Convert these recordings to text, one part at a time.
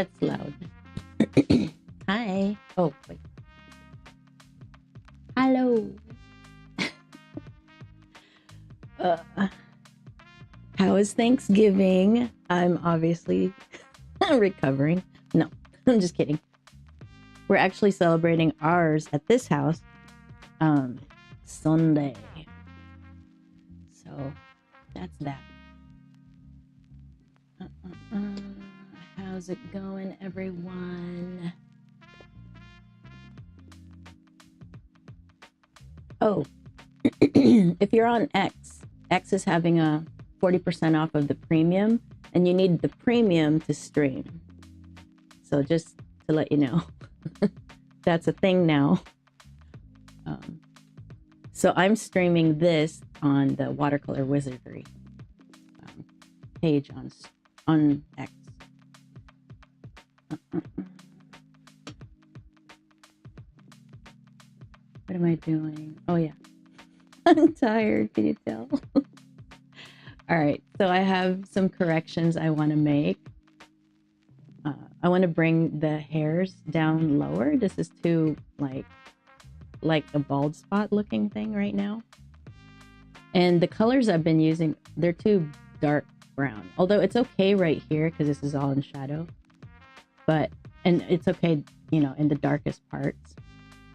that's loud. Hi. Oh, wait. Hello. uh, how is Thanksgiving? I'm obviously recovering. No, I'm just kidding. We're actually celebrating ours at this house Sunday. So that's that. How's it going, everyone? Oh, if you're on X is having a 40% off of the premium, and you need the premium to stream. So just to let you know, that's a thing now. So I'm streaming this on the Watercolor Wizardry page on X. What am I doing? Oh yeah, I'm tired. Can you tell? All right, so I have some corrections I want to make. I want to bring the hairs down lower. This is too like a bald spot looking thing right now. And the colors I've been using, they're too dark brown. Although it's okay right here because this is all in shadow. And it's okay, you know, in the darkest parts.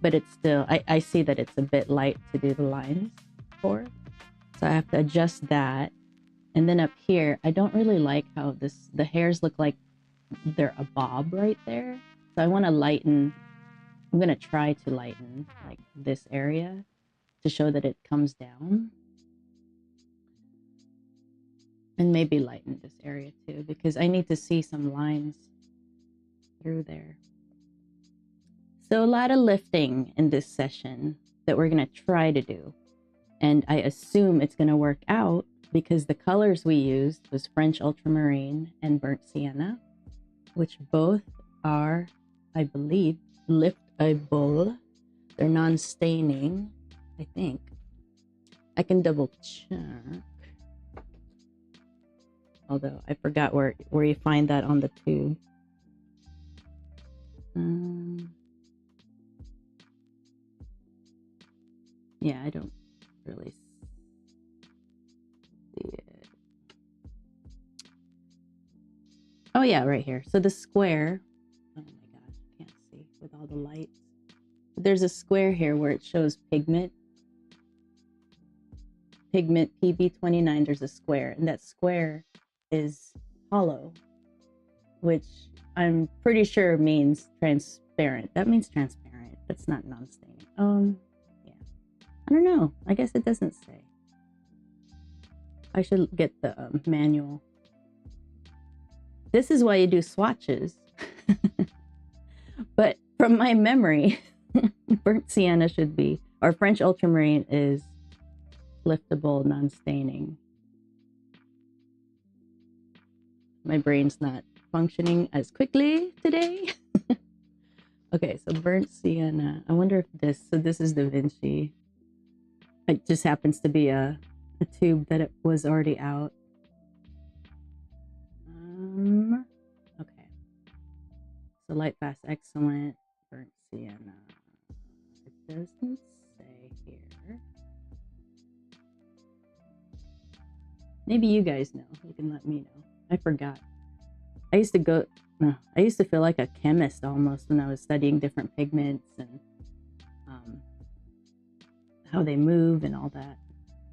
But it's still, I see that it's a bit light to do the lines for. So I have to adjust that. And then up here, I don't really like how the hairs look like they're a bob right there. So I want to lighten, I'm going to try to lighten like this area to show that it comes down. And maybe lighten this area too, because I need to see some lines through there. So a lot of lifting in this session that we're going to try to do. And I assume it's going to work out because the colors we used was French ultramarine and burnt sienna, which both are, I believe, liftable. They're non-staining, I think. I can double check. Although I forgot where you find that on the tube. Yeah, I don't really see it. Oh yeah, right here. So the square, oh my gosh, I can't see with all the lights. There's a square here where it shows pigment PB29. There's a square, and that square is hollow, which I'm pretty sure means transparent. That means transparent. That's not non-staining. Yeah. I don't know. I guess it doesn't say. I should get the manual. This is why you do swatches. But from my memory, burnt sienna should be, or French ultramarine is liftable, non-staining. My brain's not functioning as quickly today. Okay, so burnt sienna. I wonder if this is Da Vinci. It just happens to be a tube that it was already out. Okay. So light, fast, excellent, burnt sienna. It doesn't say here. Maybe you guys know. You can let me know. I forgot. I used to feel like a chemist almost when I was studying different pigments and how they move and all that.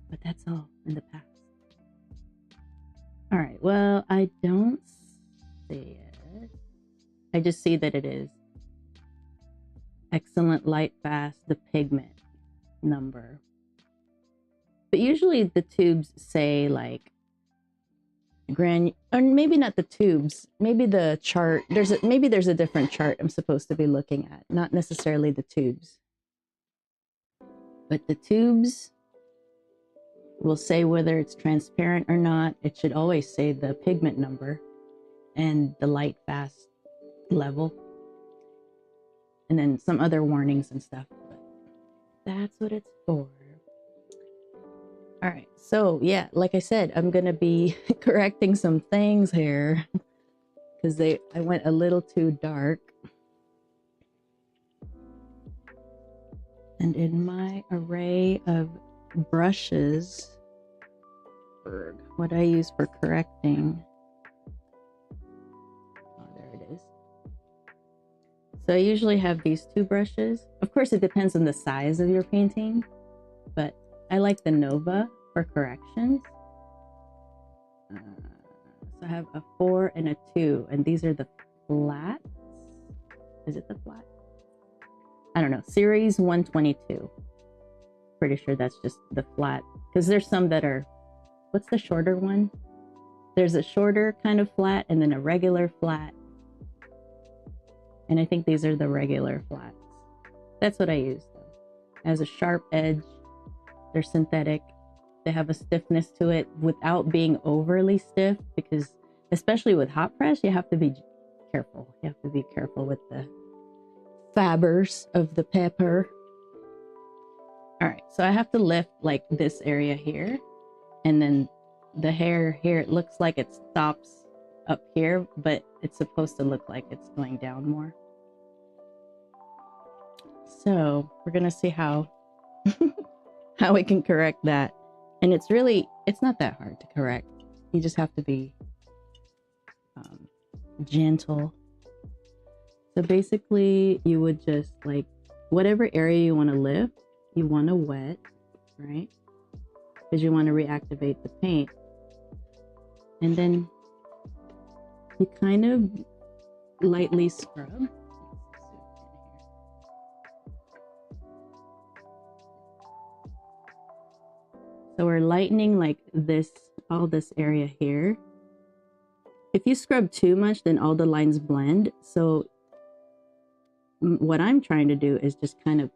But that's all in the past. All right, well, I don't see it. I just see that it is excellent, light, fast, the pigment number. But usually the tubes say like or maybe not the tubes, maybe the chart. Maybe there's a different chart I'm supposed to be looking at, not necessarily the tubes. But the tubes will say whether it's transparent or not. It should always say the pigment number and the light, fast level. And then some other warnings and stuff. But that's what it's for. All right, so yeah, like I said, I'm gonna be correcting some things here because I went a little too dark. And in my array of brushes, what I use for correcting, oh, there it is. So I usually have these two brushes. Of course, it depends on the size of your painting, but I like the Nova for corrections. So I have a 4 and a 2, and these are the flats. Is it the flat? I don't know. Series 122. Pretty sure that's just the flat, because there's some that are, what's the shorter one? There's a shorter kind of flat and then a regular flat. And I think these are the regular flats. That's what I use though. It has a sharp edge. They're synthetic. They have a stiffness to it without being overly stiff, because especially with hot press, you have to be careful. You have to be careful with the fibers of the paper. All right, so I have to lift like this area here, and then the hair here, it looks like it stops up here, but it's supposed to look like it's going down more. So we're gonna see how how we can correct that. And it's not that hard to correct. You just have to be gentle. So basically you would just like, whatever area you want to lift, you want to wet, right? Because you want to reactivate the paint. And then you kind of lightly scrub. So we're lightening like this, all this area here. If you scrub too much, then all the lines blend. So what I'm trying to do is just kind of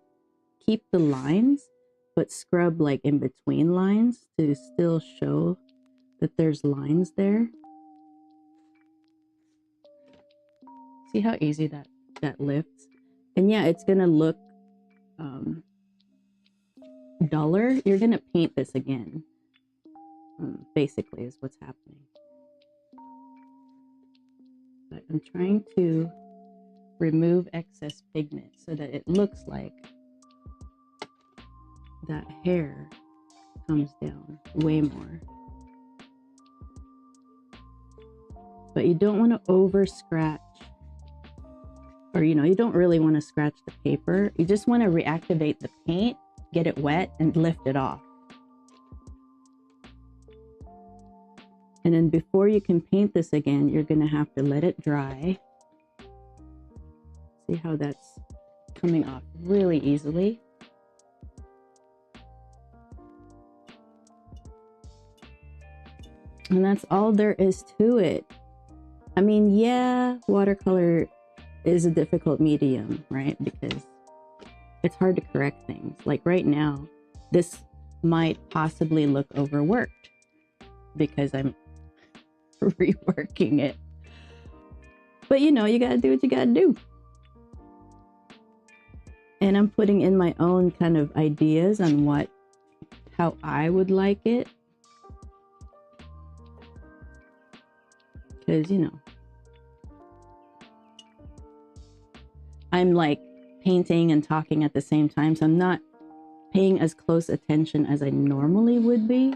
keep the lines, but scrub like in between lines to still show that there's lines there. See how easy that lifts? And yeah, it's gonna look duller. You're gonna paint this again, basically is what's happening. But I'm trying to remove excess pigment so that it looks like that hair comes down way more. But you don't want to over scratch, or you don't really want to scratch the paper. You just want to reactivate the paint, get it wet, and lift it off. And then before you can paint this again, you're going to have to let it dry. See how that's coming off really easily. And that's all there is to it. I mean, yeah, watercolor is a difficult medium, right? Because it's hard to correct things. Like right now, this might possibly look overworked because I'm reworking it. But you gotta do what you gotta do. And I'm putting in my own kind of ideas on how I would like it. Because, I'm like painting and talking at the same time. So I'm not paying as close attention as I normally would be.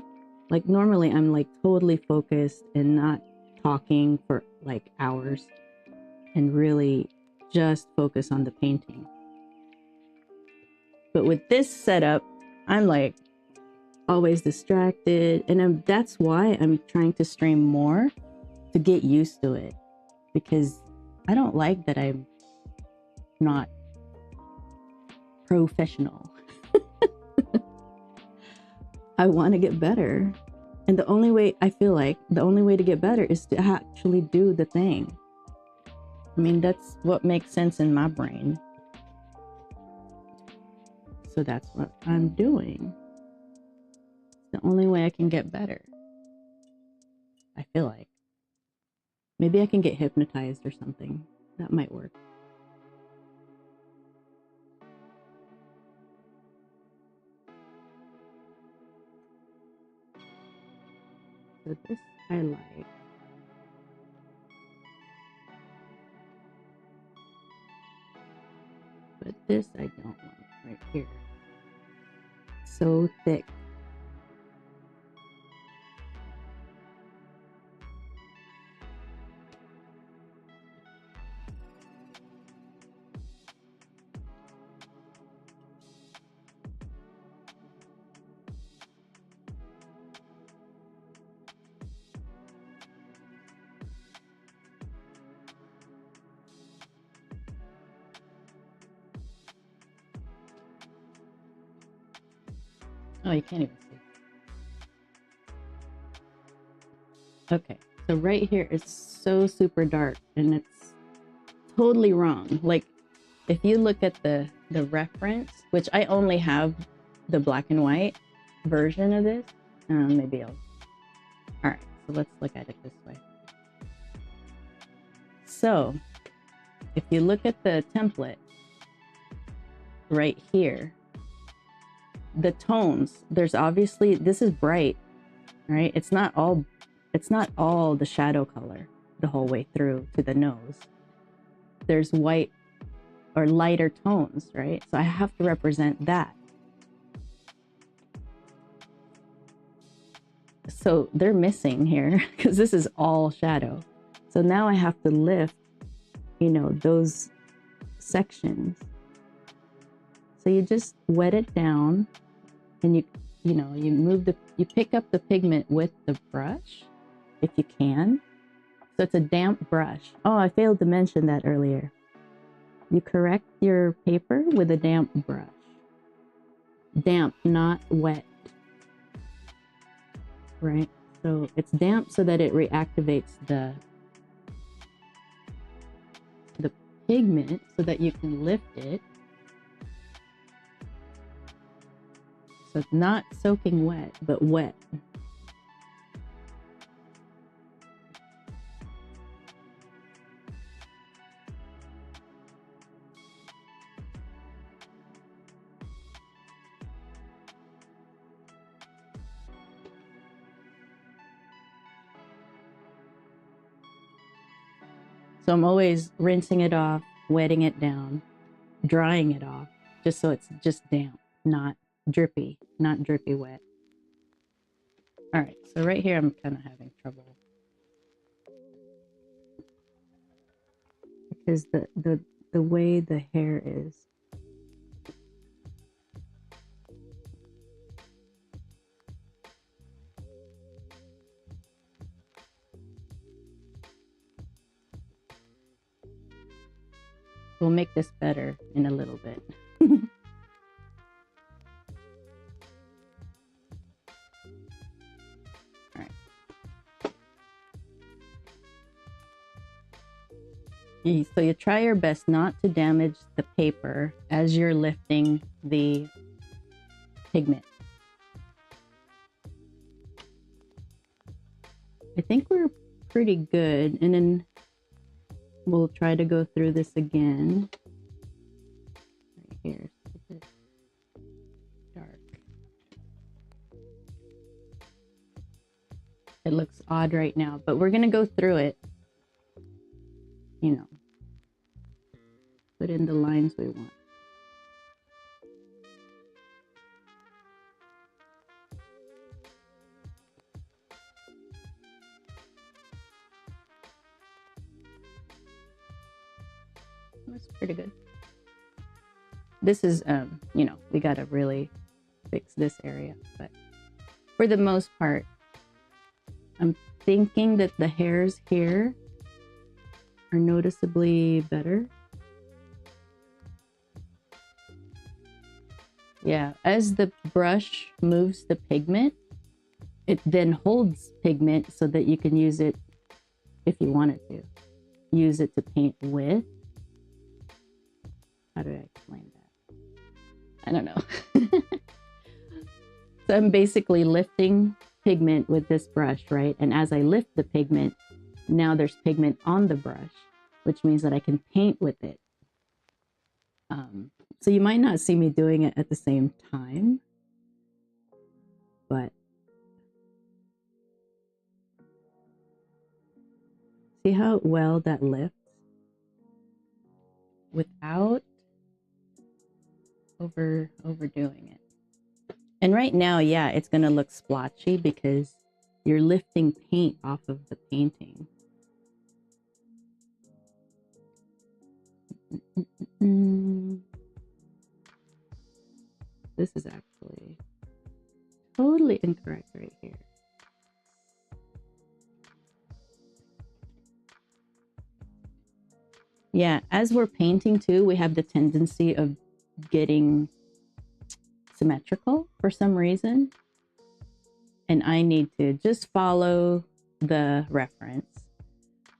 Like normally I'm like totally focused and not talking for like hours and really just focus on the painting. But with this setup, I'm like always distracted. And that's why I'm trying to stream more, to get used to it. Because I don't like that I'm not professional. I want to get better. And the only way to get better is to actually do the thing. I mean, that's what makes sense in my brain. So that's what I'm doing. It's the only way I can get better. I feel like. Maybe I can get hypnotized or something. That might work. So this I like. But this I don't want right here. So thick. Oh, you can't even see. Okay, so right here is so super dark and it's totally wrong. Like if you look at the reference, which I only have the black and white version of this, maybe I'll, all right, so let's look at it this way. So if you look at the template right here, the tones, there's obviously, this is bright, right? It's not all the shadow color the whole way through to the nose. There's white or lighter tones, right? So I have to represent that. So they're missing here because this is all shadow. So now I have to lift, you know, those sections. So you just wet it down and you pick up the pigment with the brush if you can. So it's a damp brush. Oh, I failed to mention that earlier. You correct your paper with a damp brush. Damp, not wet. Right? So it's damp so that it reactivates the pigment so that you can lift it. So it's not soaking wet, but wet. So I'm always rinsing it off, wetting it down, drying it off, just so it's just damp, not drippy wet. All right, so right here I'm kind of having trouble because the way the hair is. We'll make this better in a little bit. All right. So you try your best not to damage the paper as you're lifting the pigment. I think we're pretty good, and then we'll try to go through this again. Right here, it's a bit dark. It looks odd right now, but we're gonna go through it. You know, put in the lines we want. That's pretty good. This is, you know, we gotta really fix this area, but for the most part, I'm thinking that the hairs here are noticeably better. Yeah, as the brush moves the pigment, it then holds pigment so that you can use it if you wanted to. Use it to paint with. How do I explain that? I don't know. So I'm basically lifting pigment with this brush, right? And as I lift the pigment, now there's pigment on the brush, which means that I can paint with it. So you might not see me doing it at the same time, but see how well that lifts without overdoing it. And right now, yeah, it's going to look splotchy because you're lifting paint off of the painting. This is actually totally incorrect right here. Yeah, as we're painting too, we have the tendency of getting symmetrical for some reason. And I need to just follow the reference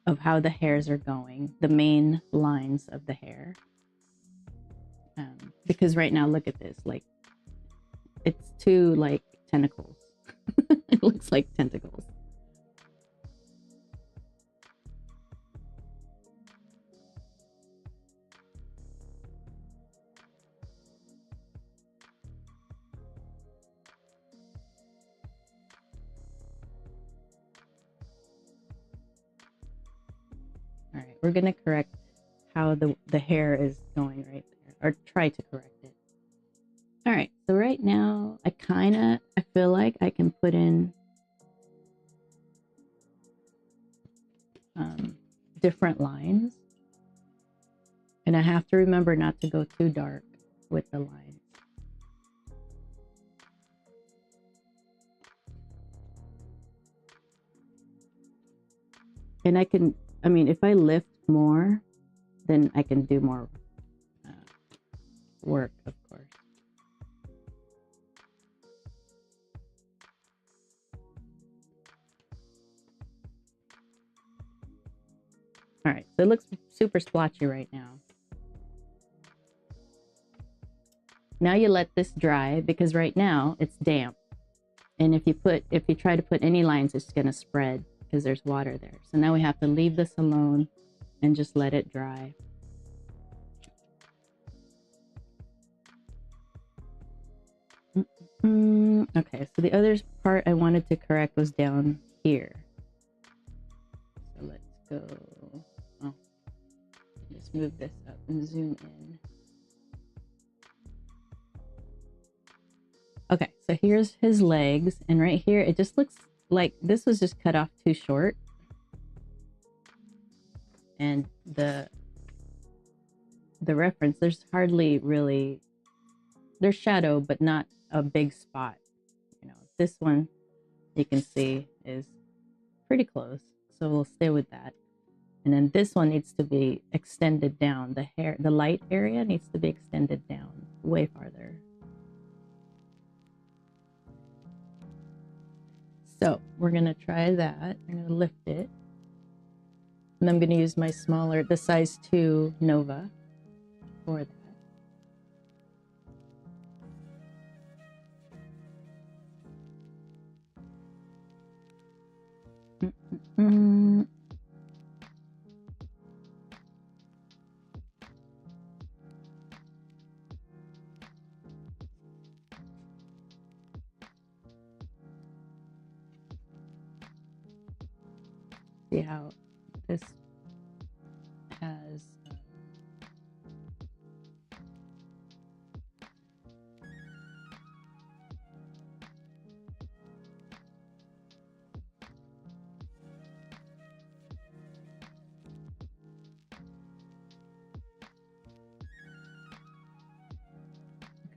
of how the hairs are going, the main lines of the hair. Because right now, look at this, like it's two like tentacles. It looks like tentacles. All right, we're gonna correct how the hair is going right there, or try to correct it. All right, so right now I feel like I can put in different lines, and I have to remember not to go too dark with the lines. And I mean, if I lift more, then I can do more work, of course. All right, so it looks super splotchy right now. Now you let this dry because right now it's damp. And if you try to put any lines, it's gonna spread because there's water there. So now we have to leave this alone and just let it dry. Okay, so the other part I wanted to correct was down here. So let's go. Oh, just move this up and zoom in. Okay, so here's his legs, and right here it just looks like this was just cut off too short. And the reference, there's hardly really, there's shadow, but not a big spot. You know, this one you can see is pretty close, so we'll stay with that. And then this one needs to be extended down. The light area needs to be extended down way farther. So we're gonna try that. I'm gonna lift it. And I'm gonna use my smaller, the size 2 Nova for that. See how this has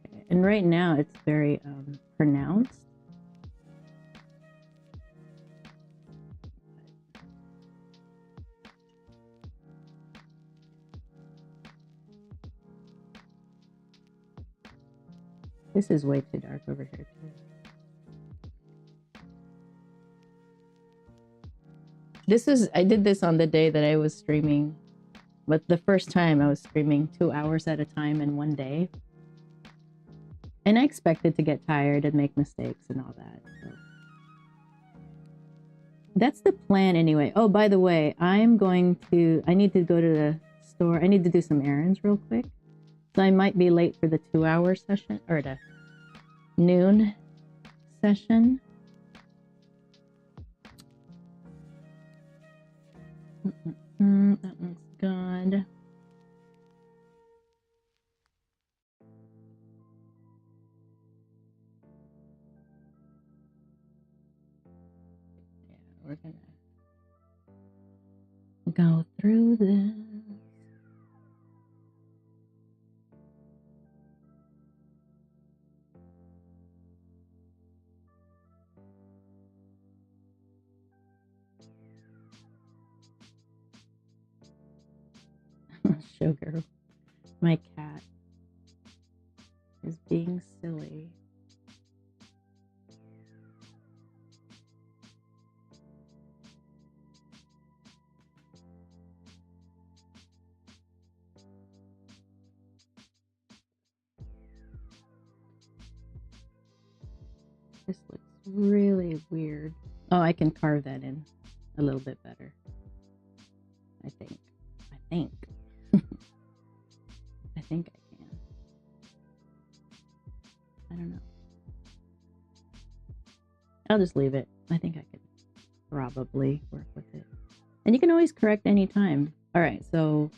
okay. And right now it's very pronounced. This is way too dark over here too. I did this on the day that I was streaming, but the first time I was streaming 2 hours at a time in one day. And I expected to get tired and make mistakes and all that. So. That's the plan anyway. Oh, by the way, I need to go to the store. I need to do some errands real quick. So I might be late for the 2-hour session or the noon session. That looks good. we're gonna go through this. Sugar, my cat, is being silly. This looks really weird. Oh, I can carve that in a little bit better. I think. I think I can. I don't know. I'll just leave it. I think I could probably work with it. And you can always correct anytime. All right, so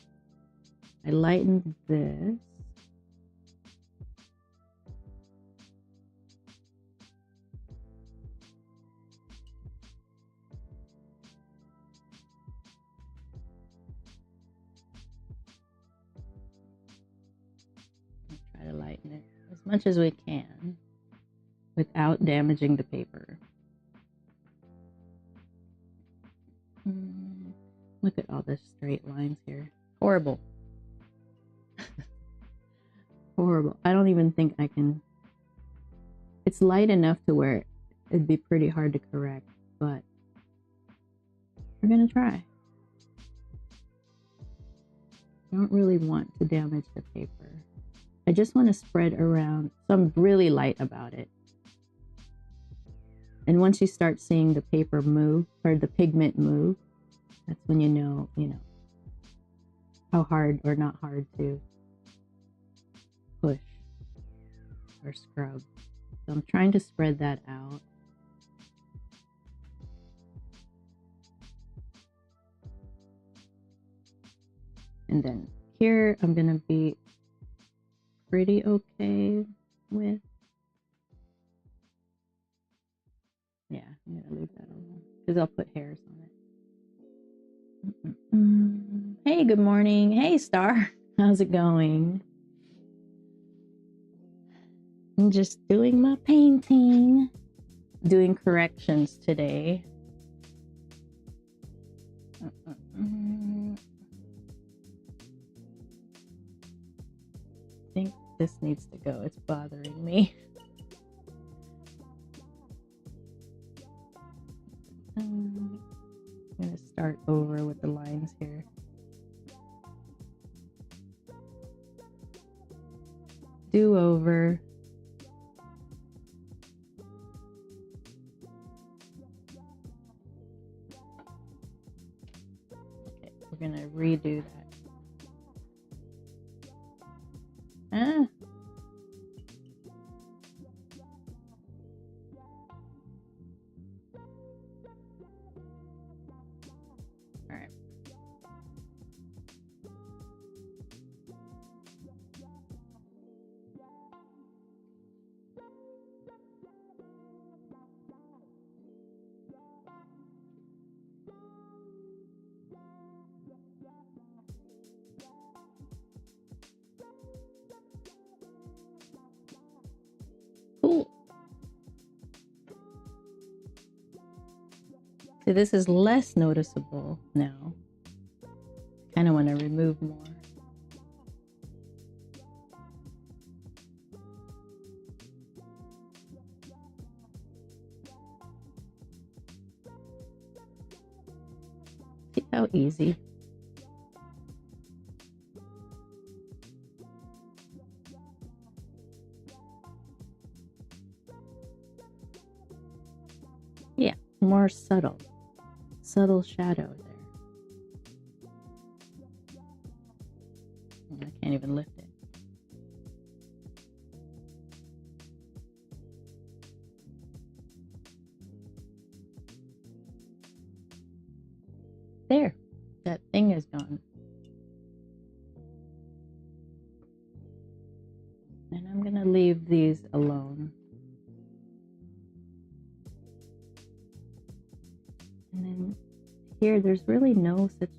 I lightened this. Try to lighten it as much as we can without damaging the paper. Look at all the straight lines here. Horrible. Horrible. I don't even think I can. It's light enough to where it'd be pretty hard to correct, but we're gonna try. I don't really want to damage the paper. I just want to spread around, so I'm really light about it. And once you start seeing the paper move, or the pigment move, that's when you know how hard or not hard to push or scrub. So I'm trying to spread that out. And then here I'm gonna be pretty okay with. Yeah, I'm gonna leave that alone because I'll put hairs on it. Hey, good morning. Hey, Star. How's it going? I'm just doing my painting, doing corrections today. I think this needs to go. It's bothering me. I'm gonna start over with the lines here. Do over. Okay, we're gonna redo that. Ah. All right. Cool. So this is less noticeable now. Kind of want to remove more. See how easy. Yeah, more subtle shadow there. I can't even lift it. There, that thing is gone. And I'm gonna leave these alone. And there's really no such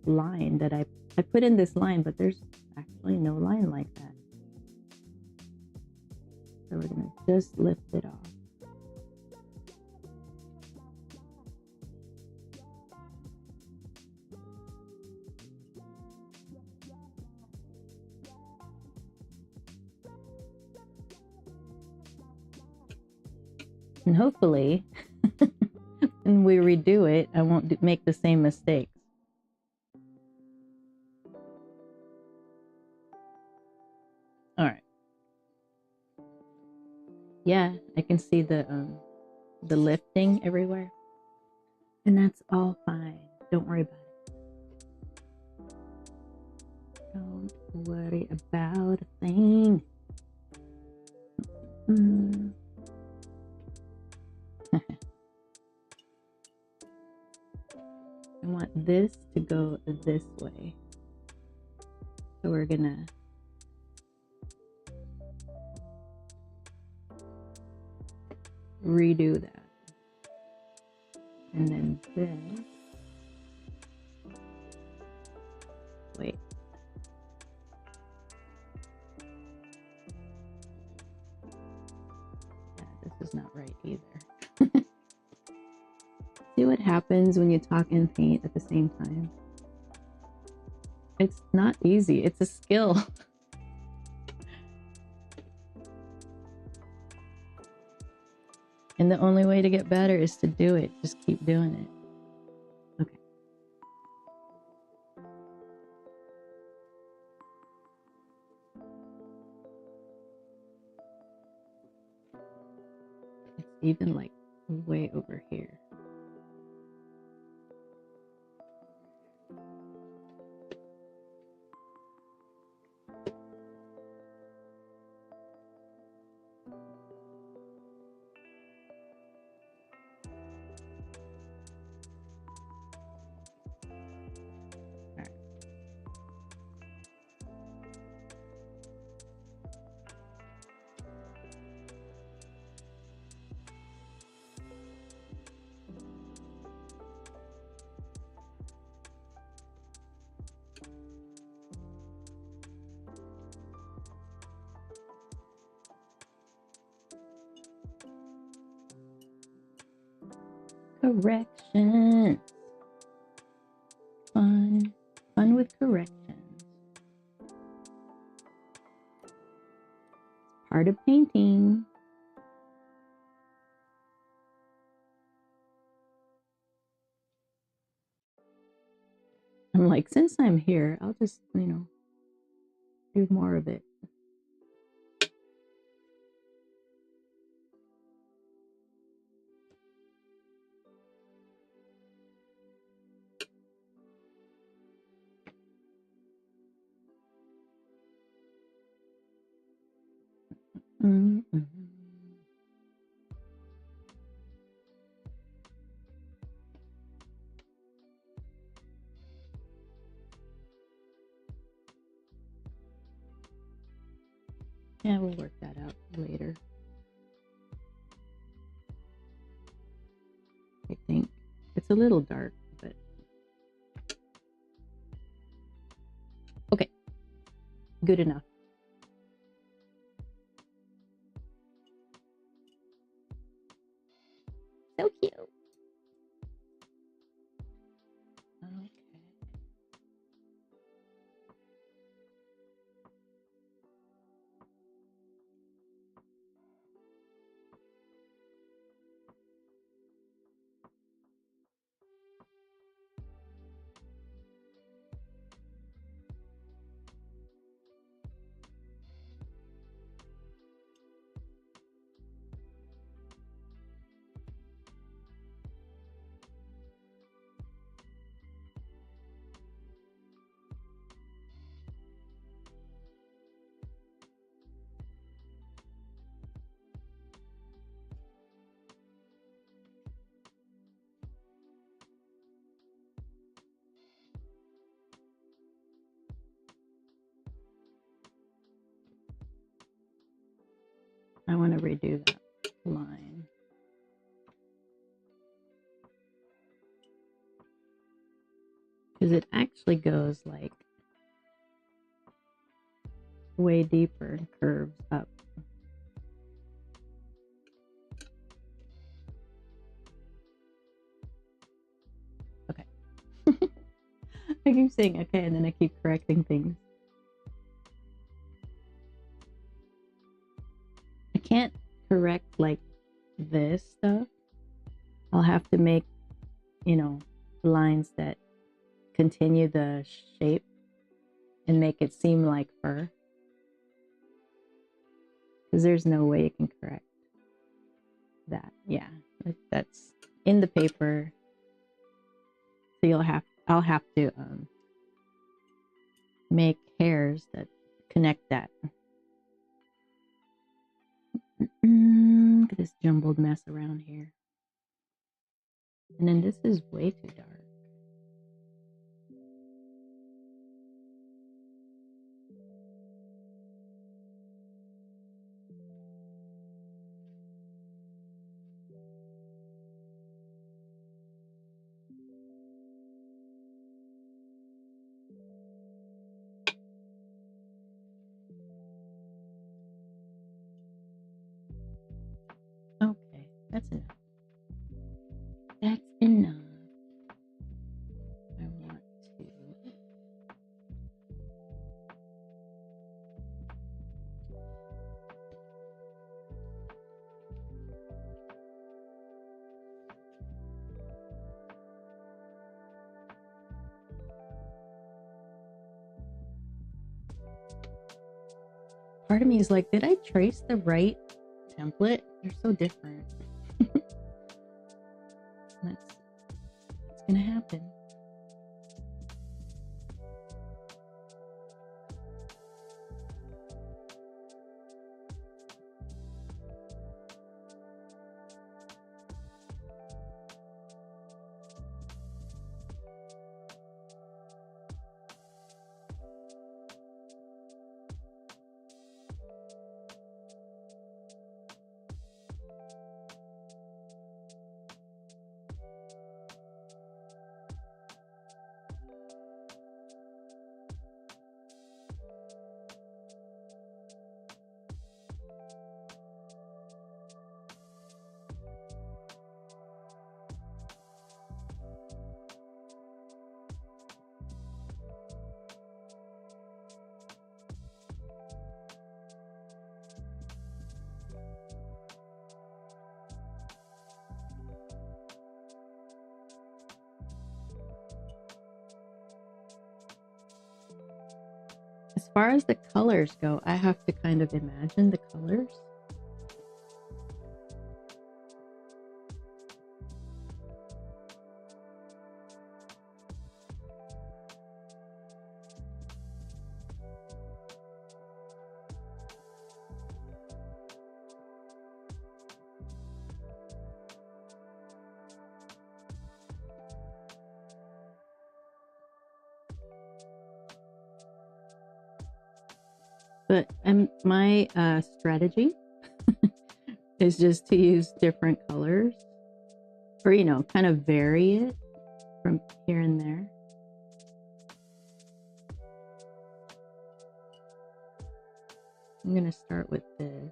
line that I put in this line, but there's actually no line like that. So we're gonna just lift it off. And hopefully, when we redo it, I won't make the same mistakes. All right. Yeah, I can see the lifting everywhere. And that's all fine. Don't worry about it. Don't worry about a thing. I want this to go this way. So we're gonna redo that. And then this. Wait. Yeah, this is not right either. See what happens when you talk and paint at the same time? It's not easy. It's a skill. And the only way to get better is to do it. Just keep doing it. Okay. It's even like way over here. Corrections. Fun with corrections. It's part of painting. I'm like, since I'm here, I'll just, do more of it. Mm-hmm. Yeah, we'll work that out later. I think it's a little dark, but okay, good enough. So cute. Okay. I want to redo that line. because it actually goes like way deeper and curves up. Okay. I keep saying okay, and then I keep correcting things. I can't correct like this stuff. I'll have to make, you know, lines that continue the shape and make it seem like fur. Because there's no way you can correct that. Yeah, that's in the paper. So I'll have to make hairs that connect that. Look at this jumbled mess around here. And then this is way too dark. Okay, that's enough. That's enough. I want to. Part of me is like, did I trace the right template? They're so different. That's gonna happen. As far as the colors go, I have to kind of imagine the colors. But my strategy is just to use different colors, or, you know, kind of vary it from here and there. I'm going to start with this.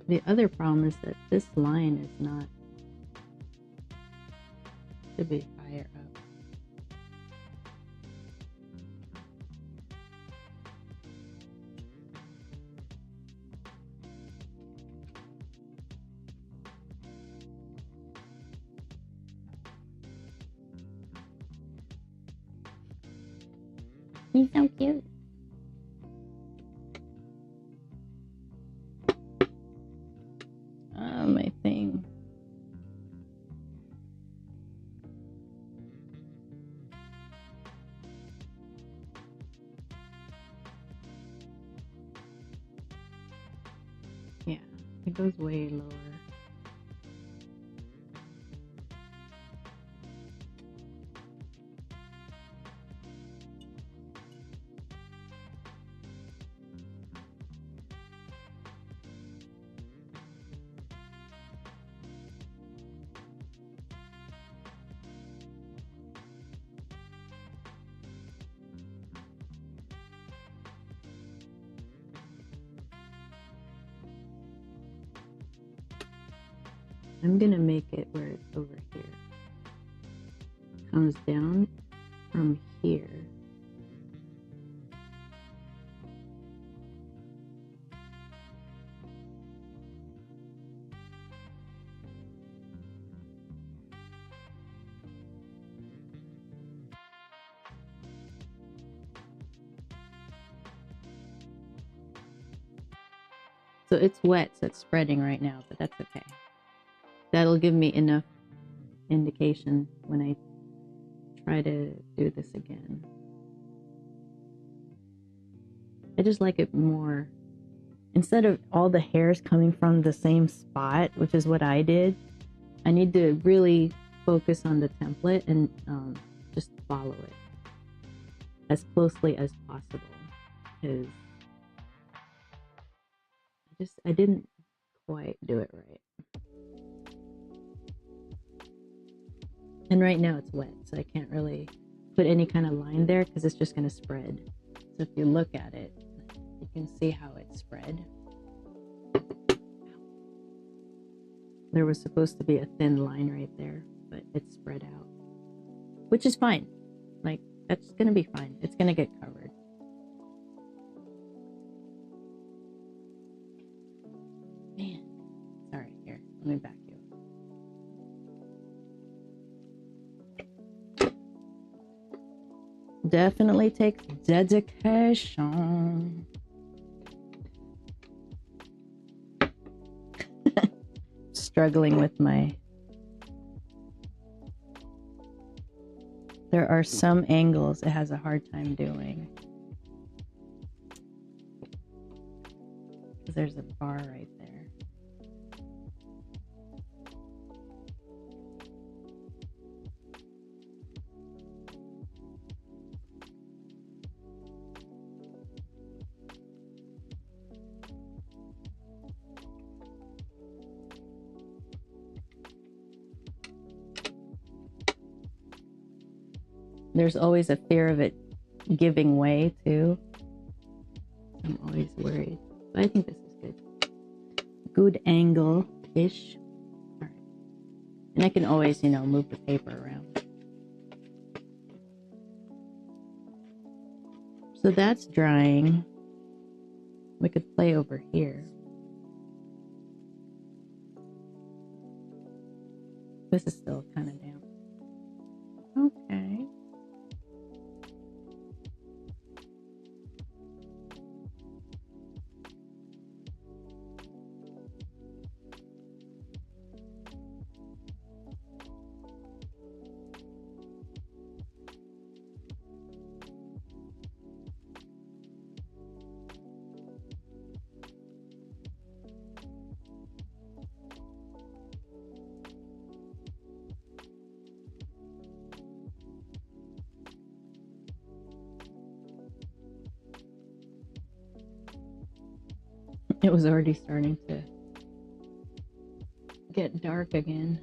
The other problem is that this line is not, should be higher up. He's so cute. Oh, my thing. Yeah, it goes way lower. I'm gonna make it where it's over here. Comes down from here. So it's wet, so it's spreading right now, but that's okay. That'll give me enough indication when I try to do this again. I just like it more. Instead of all the hairs coming from the same spot, which is what I did, I need to really focus on the template and just follow it as closely as possible. Because I didn't quite do it right. And right now it's wet, so I can't really put any kind of line there because it's just going to spread. So if you look at it, you can see how it spread. There was supposed to be a thin line right there, but it's spread out, which is fine. Like, that's going to be fine. It's going to get covered. Man, sorry, here, let me back you up. Definitely takes dedication. Struggling with my... There are some angles it has a hard time doing. Because there's a bar right there. There's always a fear of it giving way too. I'm always worried. But I think this is good. Good angle-ish. All right. And I can always, move the paper around. So that's drying. We could play over here. This is still kind of damp. Okay. It was already starting to get dark again.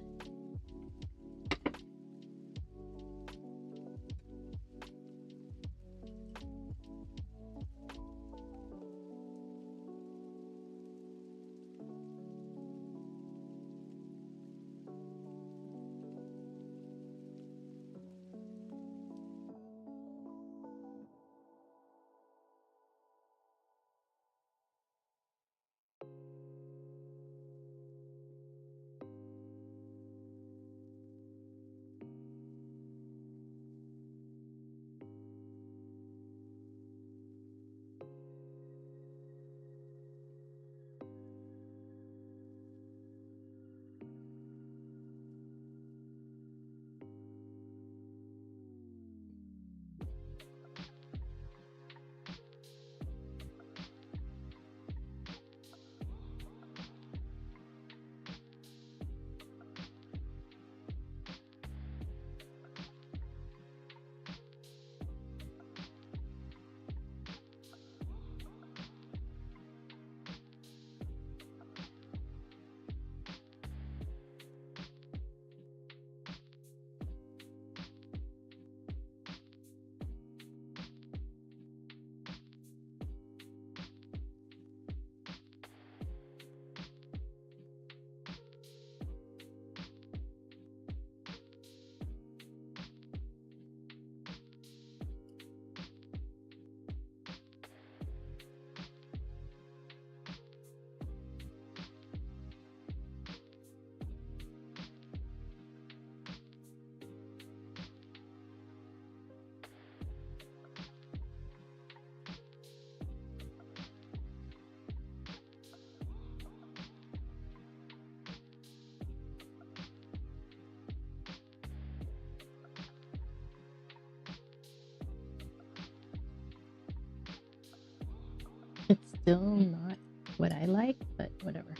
It's still not what I like, but whatever.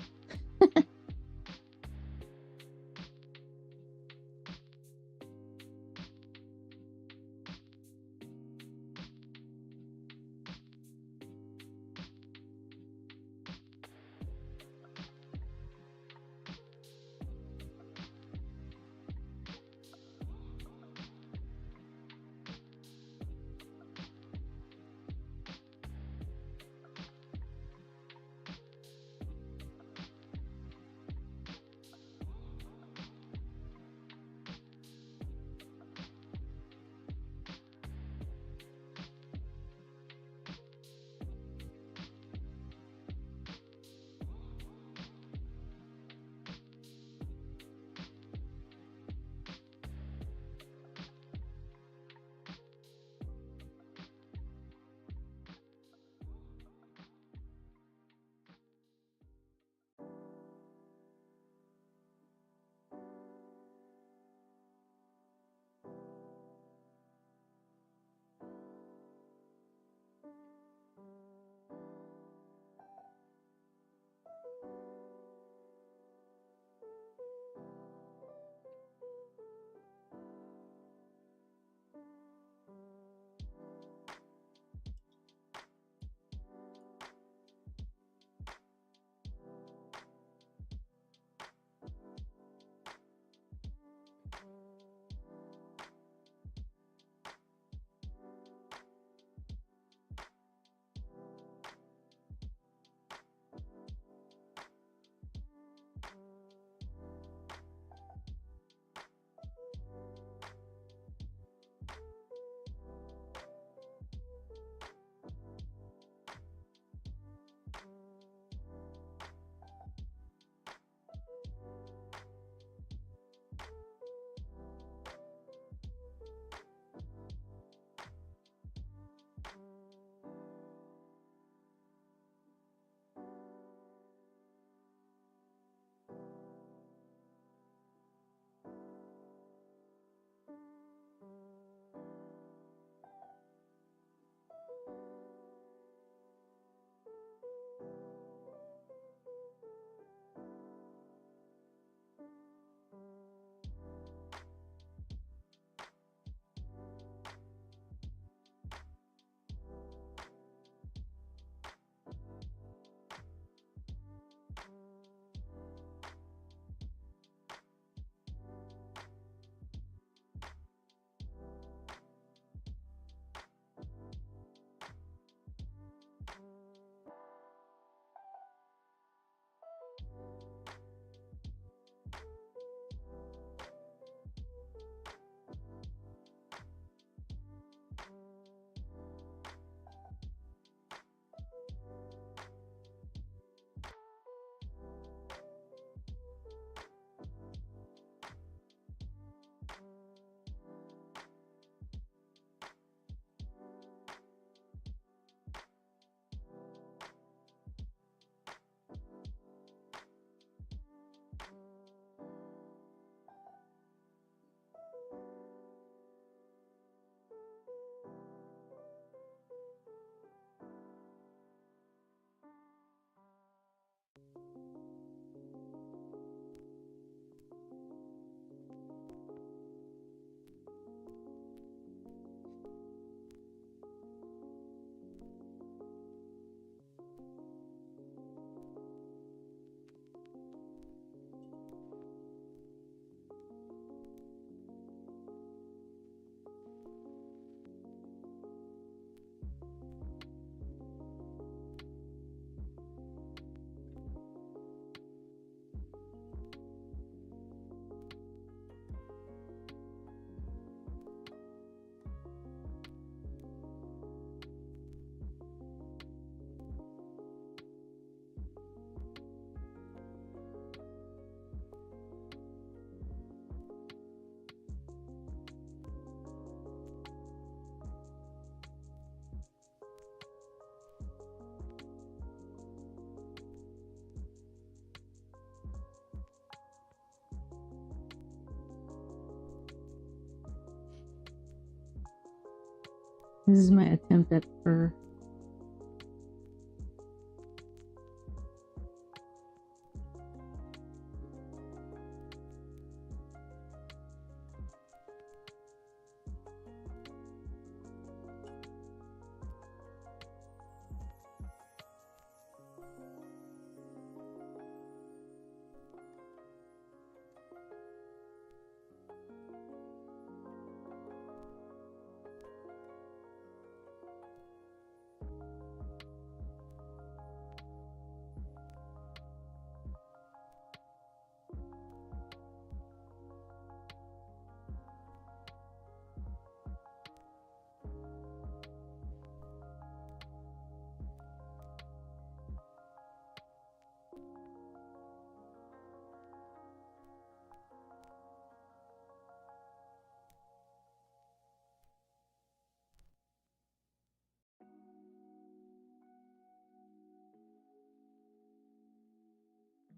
This is my attempt at fur.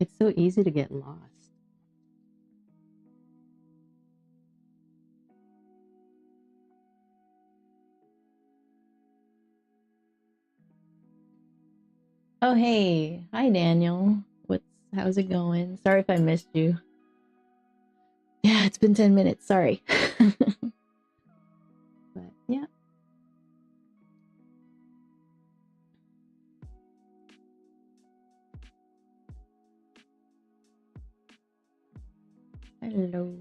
It's so easy to get lost. Oh, hey. Hi, Daniel. How's it going? Sorry if I missed you. Yeah, it's been 10 minutes. Sorry. But yeah. Hello.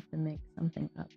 have to make something up.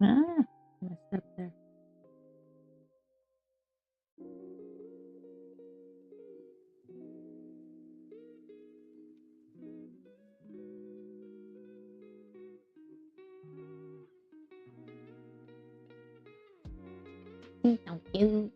Ah, messed up there. So cute.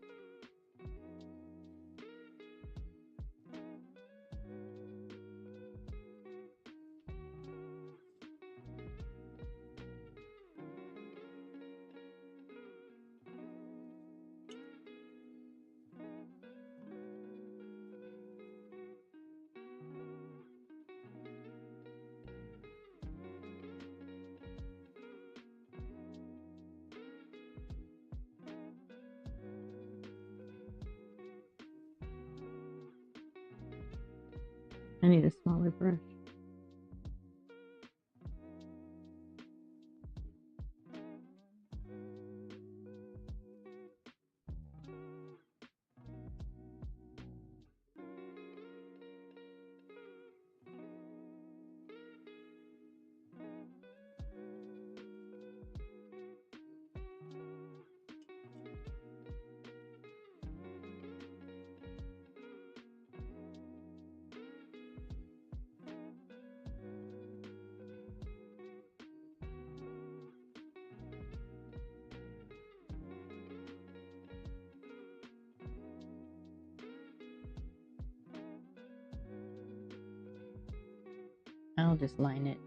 I need a smaller brush. I'll just line it.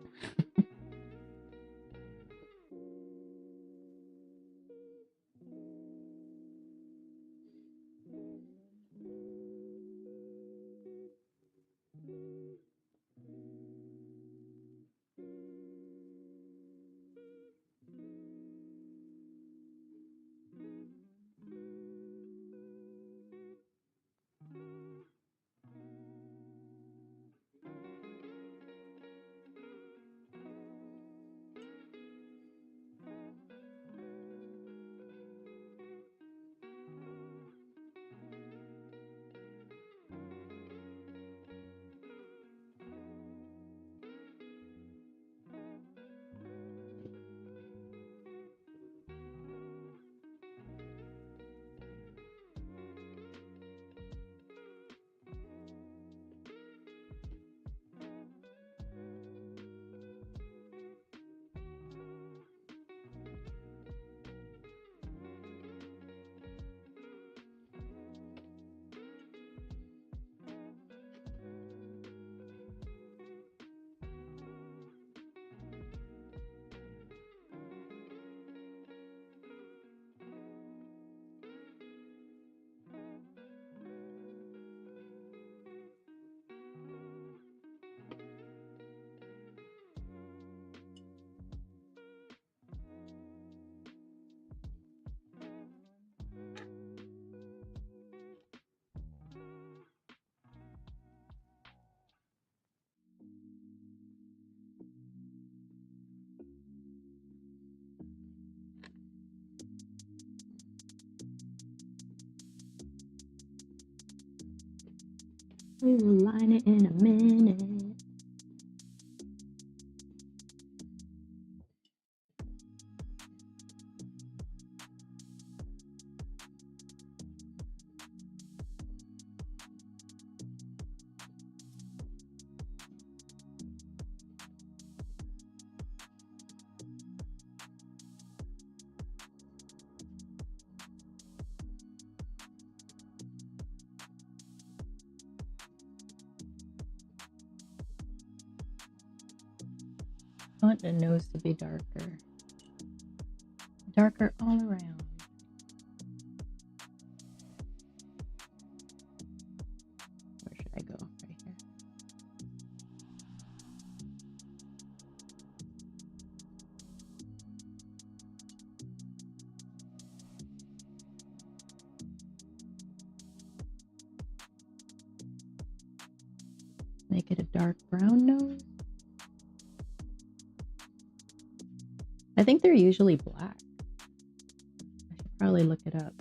We will line it in a minute. I want the nose to be darker. Darker all around. Where should I go? Right here. Make it a dark brown nose. I think they're usually black. I should probably look it up.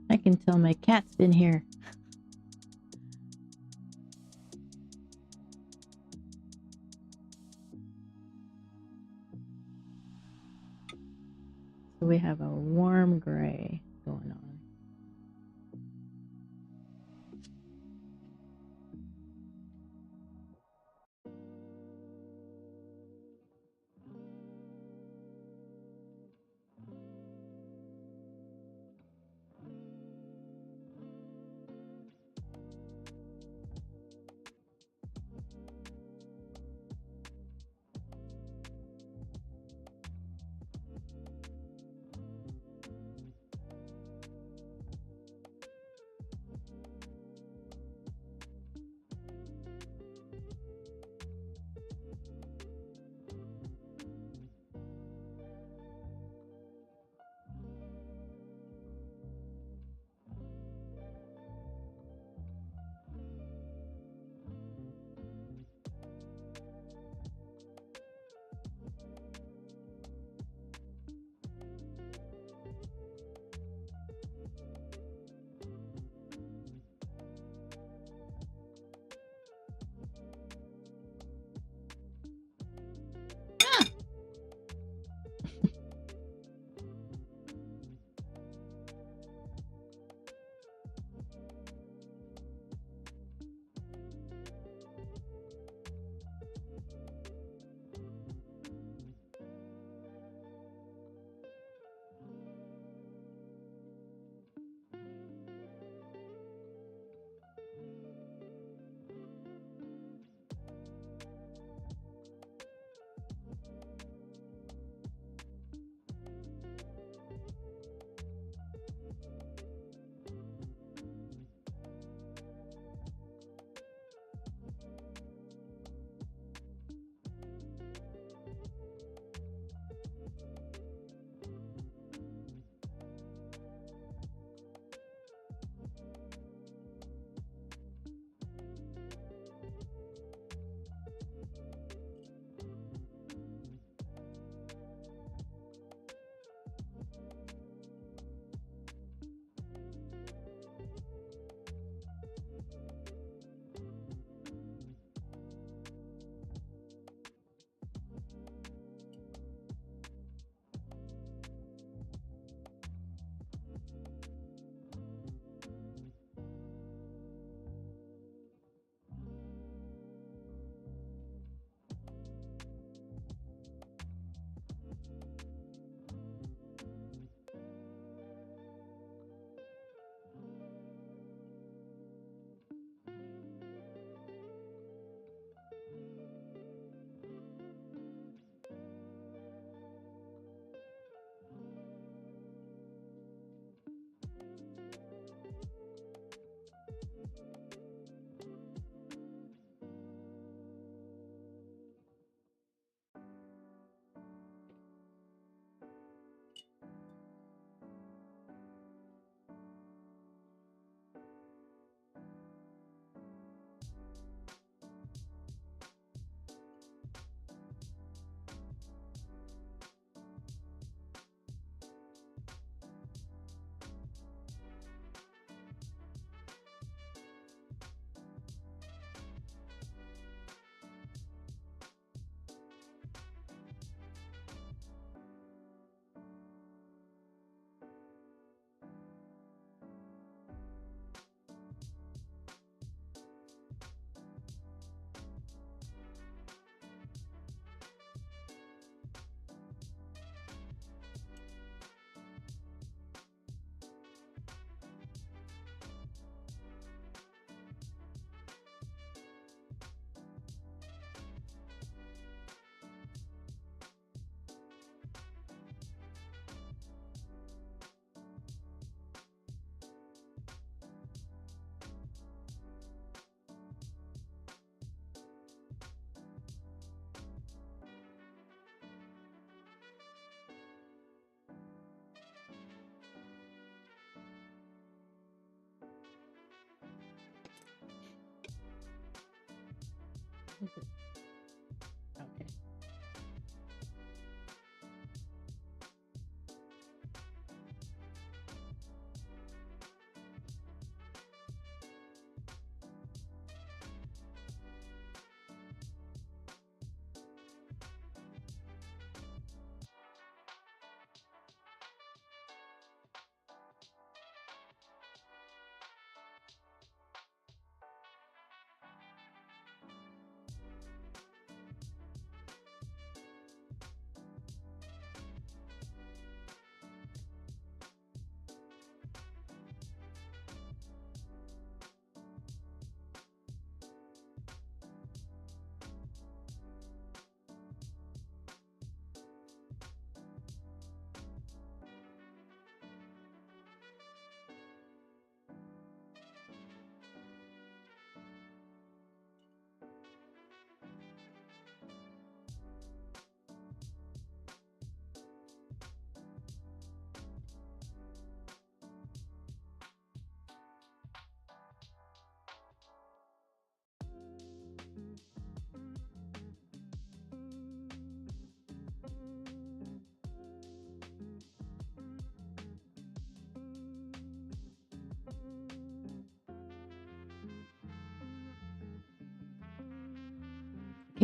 I can tell my cat's been here. So we have a warm gray going on.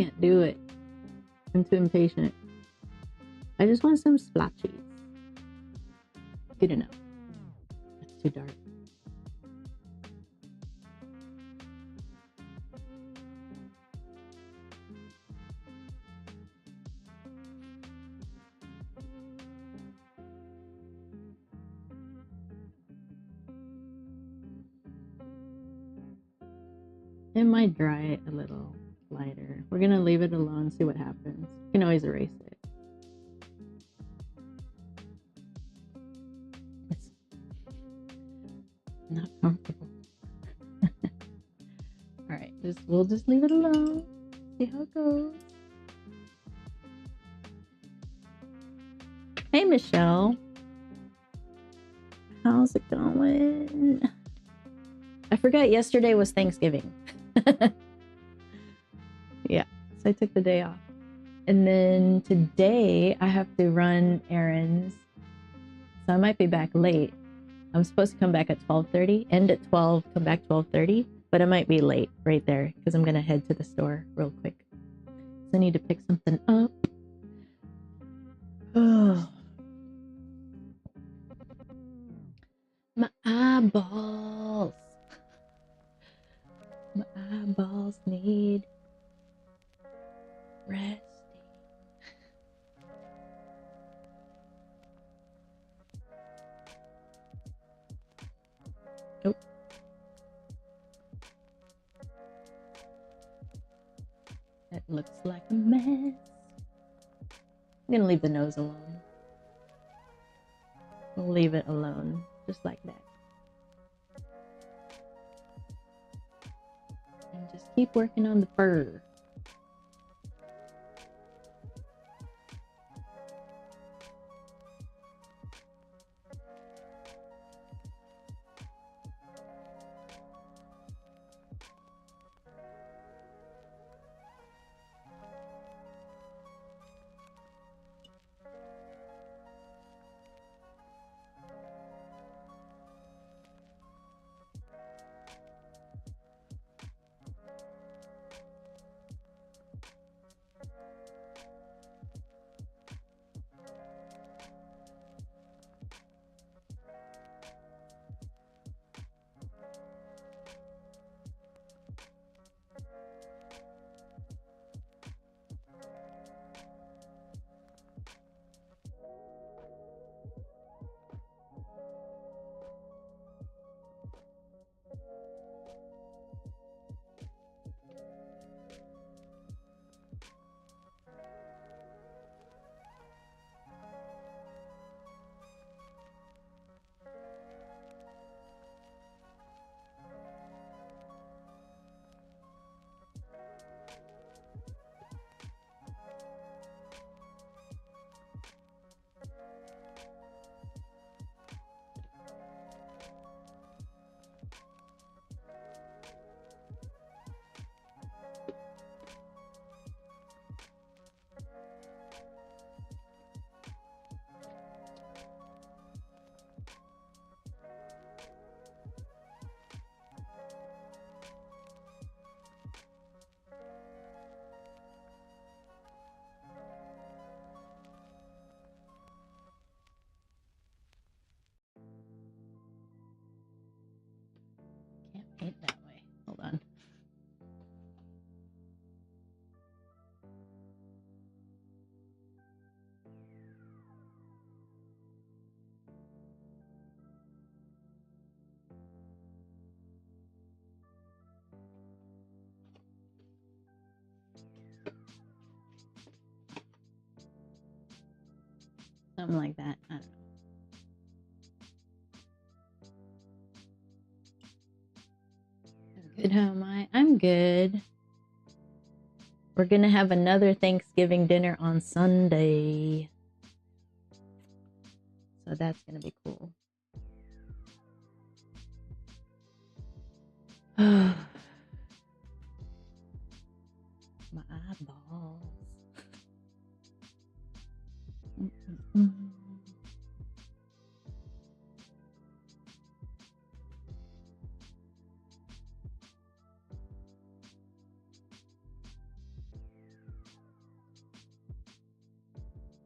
can't do it. I'm too impatient. I just want some splotches. Good enough. It's too dark. It might dry it a little lighter. We're gonna leave it alone, see what happens. You can always erase it. It's not comfortable. Alright, we'll just leave it alone. See how it goes. Hey Michelle. How's it going? I forgot yesterday was Thanksgiving. Yeah, so I took the day off. And then today I have to run errands. So I might be back late. I'm supposed to come back at 12:30, end at 12, come back 12:30, but I might be late right there because I'm going to head to the store real quick. So I need to pick something up. Oh. My eyeballs. My eyeballs need resting. Oh. That looks like a mess. I'm gonna leave the nose alone. We'll leave it alone, just like that. And just keep working on the fur. Can't paint that way. Hold on. Something like that. I don't know. Good, how am I? I'm good. We're gonna have another Thanksgiving dinner on Sunday. So that's gonna be cool. My eyeballs.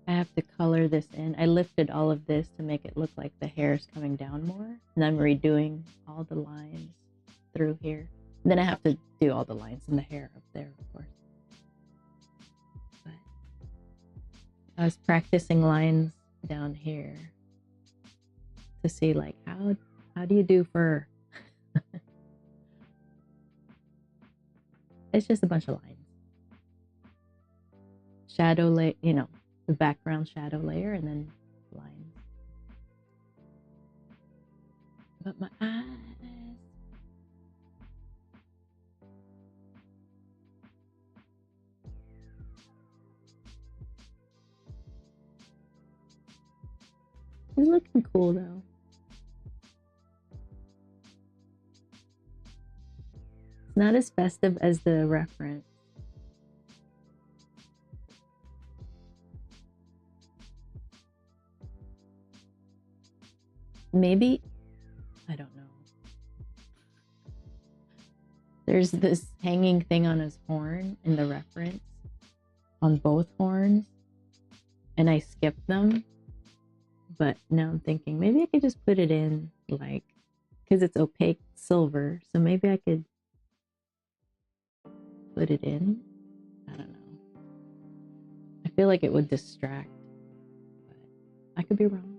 I have to color this in. I lifted all of this to make it look like the hair is coming down more. And I'm redoing all the lines through here. And then I have to do all the lines in the hair up there, of course. But I was practicing lines down here to see like how do you do fur? It's just a bunch of lines. Shadow layer, you know, the background shadow layer, and then lines. But my eyes. It's looking cool though. It's not as festive as the reference. Maybe, I don't know. There's this hanging thing on his horn in the reference on both horns, and I skipped them. But now I'm thinking maybe I could just put it in like, because it's opaque silver, so maybe I could put it in. I don't know. I feel like it would distract, but I could be wrong.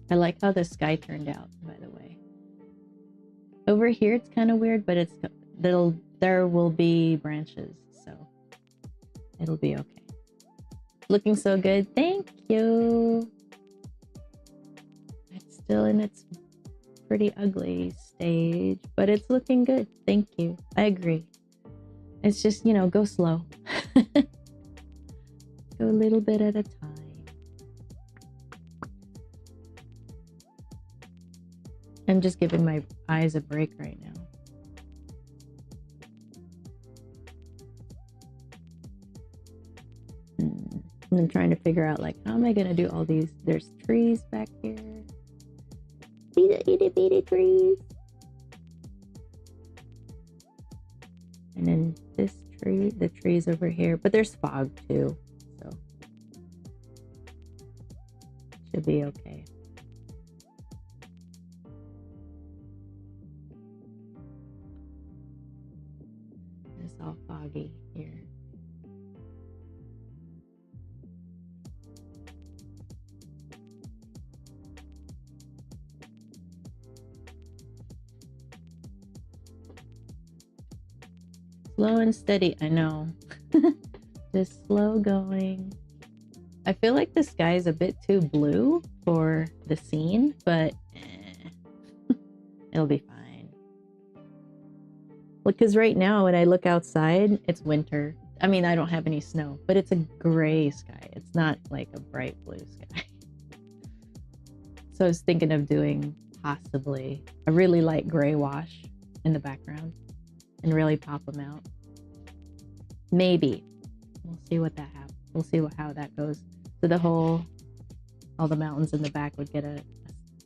I like how the sky turned out, by the way. Over here it's kind of weird, but there will be branches, so it'll be okay. Looking so good. Thank you. It's still in its pretty ugly stage, but it's looking good. Thank you. I agree. It's just, you know, go slow. Go a little bit at a time. I'm just giving my eyes a break right now. And I'm trying to figure out, like, how am I going to do all these? There's trees back here. Itty bitty trees. And then this tree, the trees over here. But there's fog too, so should be okay. It's all foggy here. Slow and steady, I know. Just slow going. I feel like the sky is a bit too blue for the scene, but it'll be fine. Because right now when I look outside, it's winter. I mean, I don't have any snow, but it's a gray sky. It's not like a bright blue sky. So I was thinking of doing possibly a really light gray wash in the background and really pop them out. Maybe. We'll see what that happens. We'll see how that goes. So all the mountains in the back would get a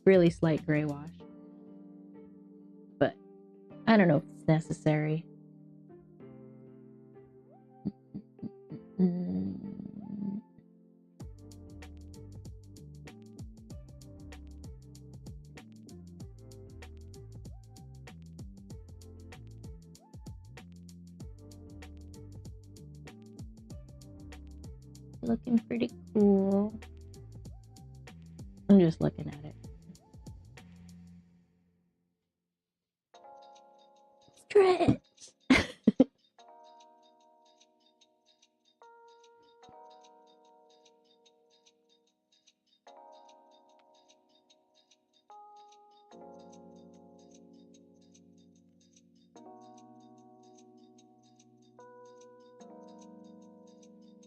really slight gray wash. But I don't know if it's necessary. Looking pretty cool. I'm just looking at it. Stretch.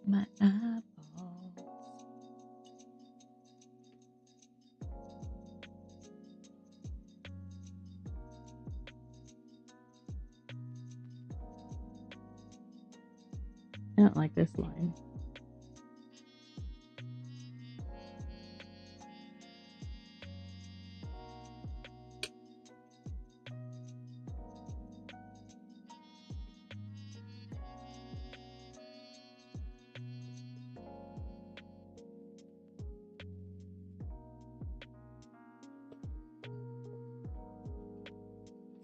My eyeballs. I don't like this line.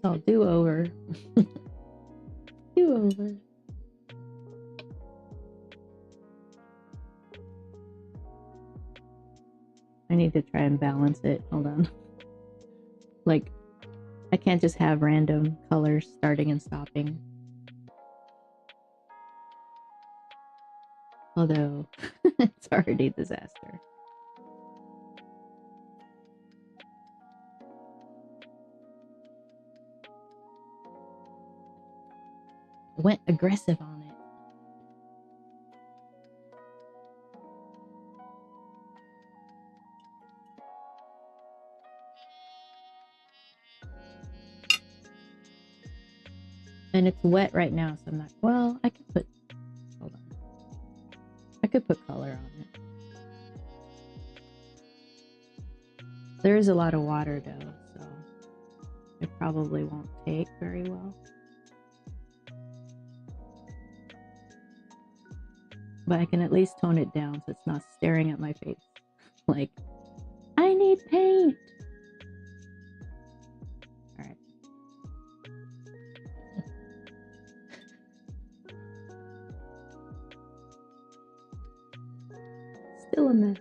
I'll do over. Do over. I need to try and balance it. Hold on. Like, I can't just have random colors starting and stopping. Although, it's already a disaster. Went aggressive on it. And it's wet right now, so I'm not, well, I could put, hold on. I could put color on it. There is a lot of water though, so it probably won't take very well. But I can at least tone it down so it's not staring at my face. Like, I need paint. All right. Still a mess.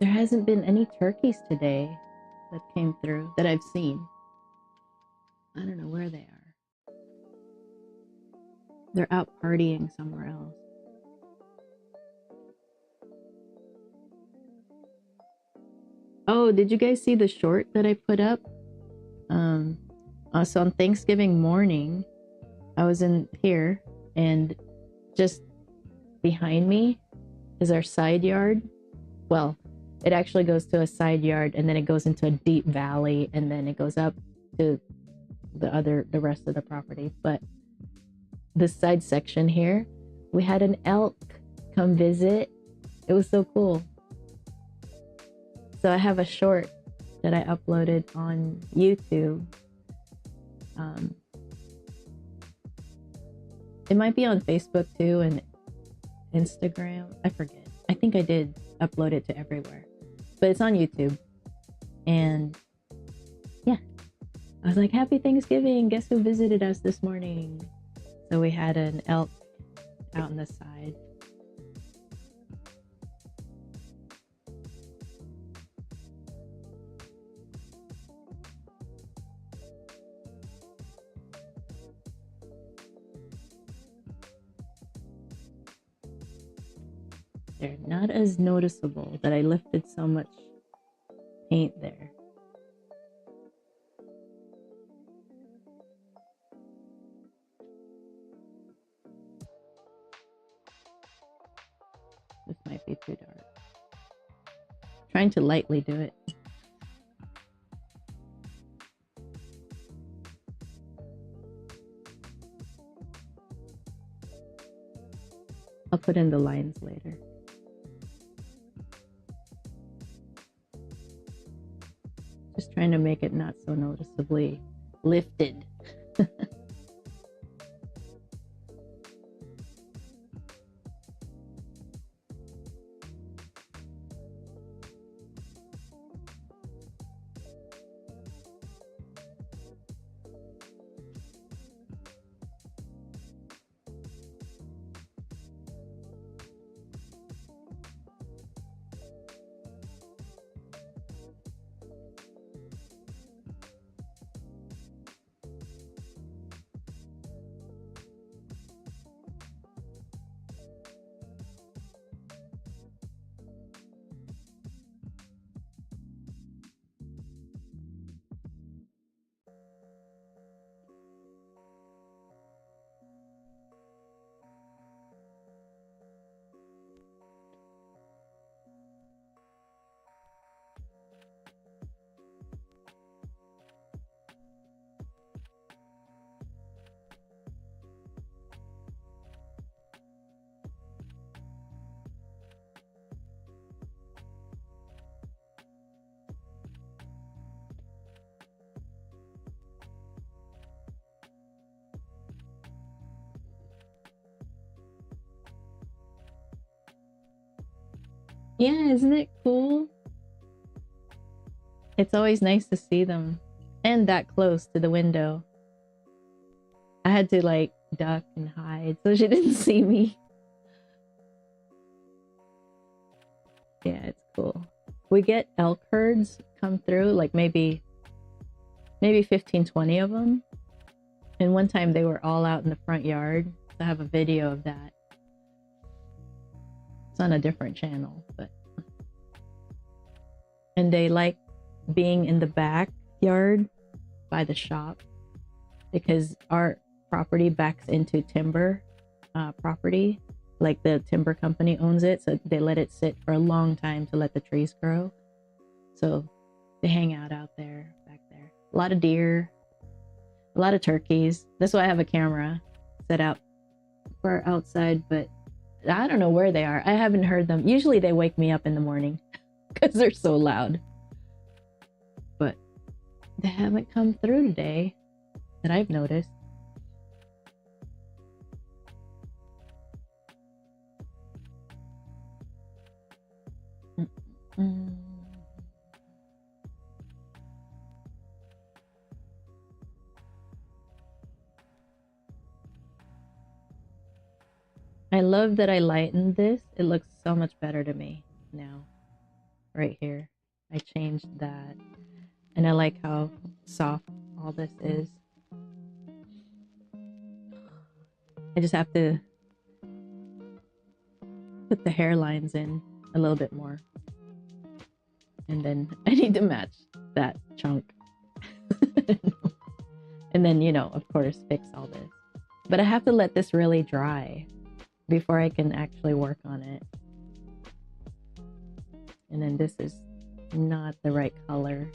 There hasn't been any turkeys today that came through that I've seen. I don't know where they are. They're out partying somewhere else. Oh, did you guys see the short that I put up? So on Thanksgiving morning, I was in here, and just behind me is our side yard. Well, it actually goes to a side yard, and then it goes into a deep valley, and then it goes up to the rest of the property. But this side section here, we had an elk come visit. It was so cool. So I have a short that I uploaded on YouTube. It might be on Facebook too, and Instagram. I forget. I think I did upload it to everywhere, but it's on YouTube. And yeah, I was like, happy Thanksgiving. Guess who visited us this morning? So we had an elk out on the side. They're not as noticeable that I lifted so much paint there. This might be too dark. Trying to lightly do it. I'll put in the lines later. Just trying to make it not so noticeably lifted. Yeah, isn't it cool? It's always nice to see them. And that close to the window. I had to like duck and hide so she didn't see me. Yeah, it's cool. We get elk herds come through, like maybe 15, 20 of them. And one time they were all out in the front yard. I have a video of that. It's on a different channel, but and they like being in the backyard by the shop because our property backs into timber property. Like the timber company owns it, so they let it sit for a long time to let the trees grow. So they hang out there, back there. A lot of deer, a lot of turkeys. That's why I have a camera set out for outside, but I don't know where they are. I haven't heard them. Usually they wake me up in the morning because they're so loud. But they haven't come through today that I've noticed. I love that I lightened this. It looks so much better to me now. Right here. I changed that. And I like how soft all this is. I just have to put the hairlines in a little bit more. And then I need to match that chunk. And then, you know, of course, fix all this. But I have to let this really dry before I can actually work on it. And then this is not the right color.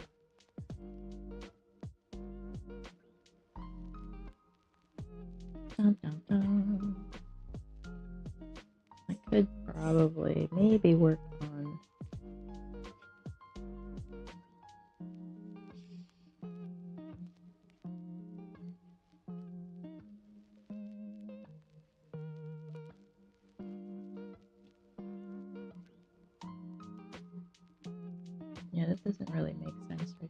Dun, dun, dun. I could probably maybe work on yeah, this doesn't really make sense right there.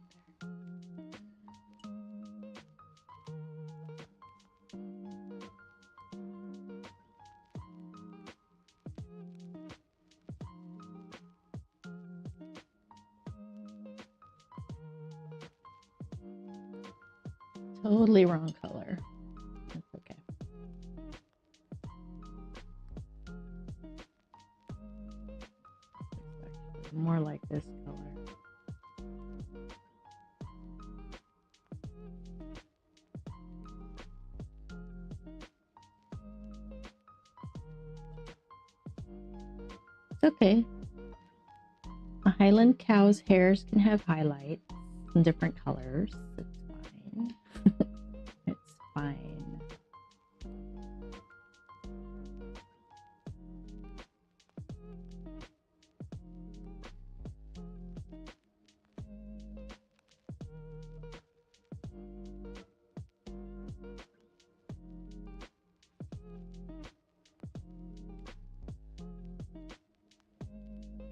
Totally wrong color. That's okay. It's more like this color. It's okay. A Highland cow's hairs can have highlights in different colors. It's fine. It's fine.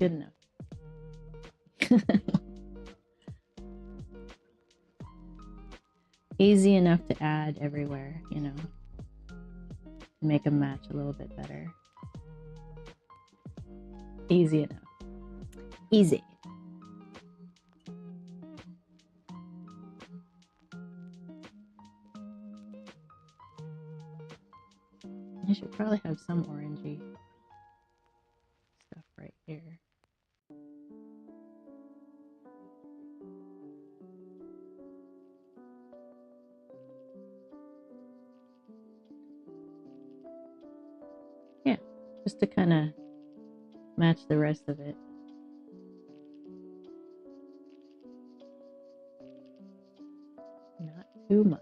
Good enough. Easy enough to add everywhere, you know. Make them match a little bit better. Easy enough. Easy. I should probably have some orangey stuff right here. Yeah, just to kind of match the rest of it. Not too much.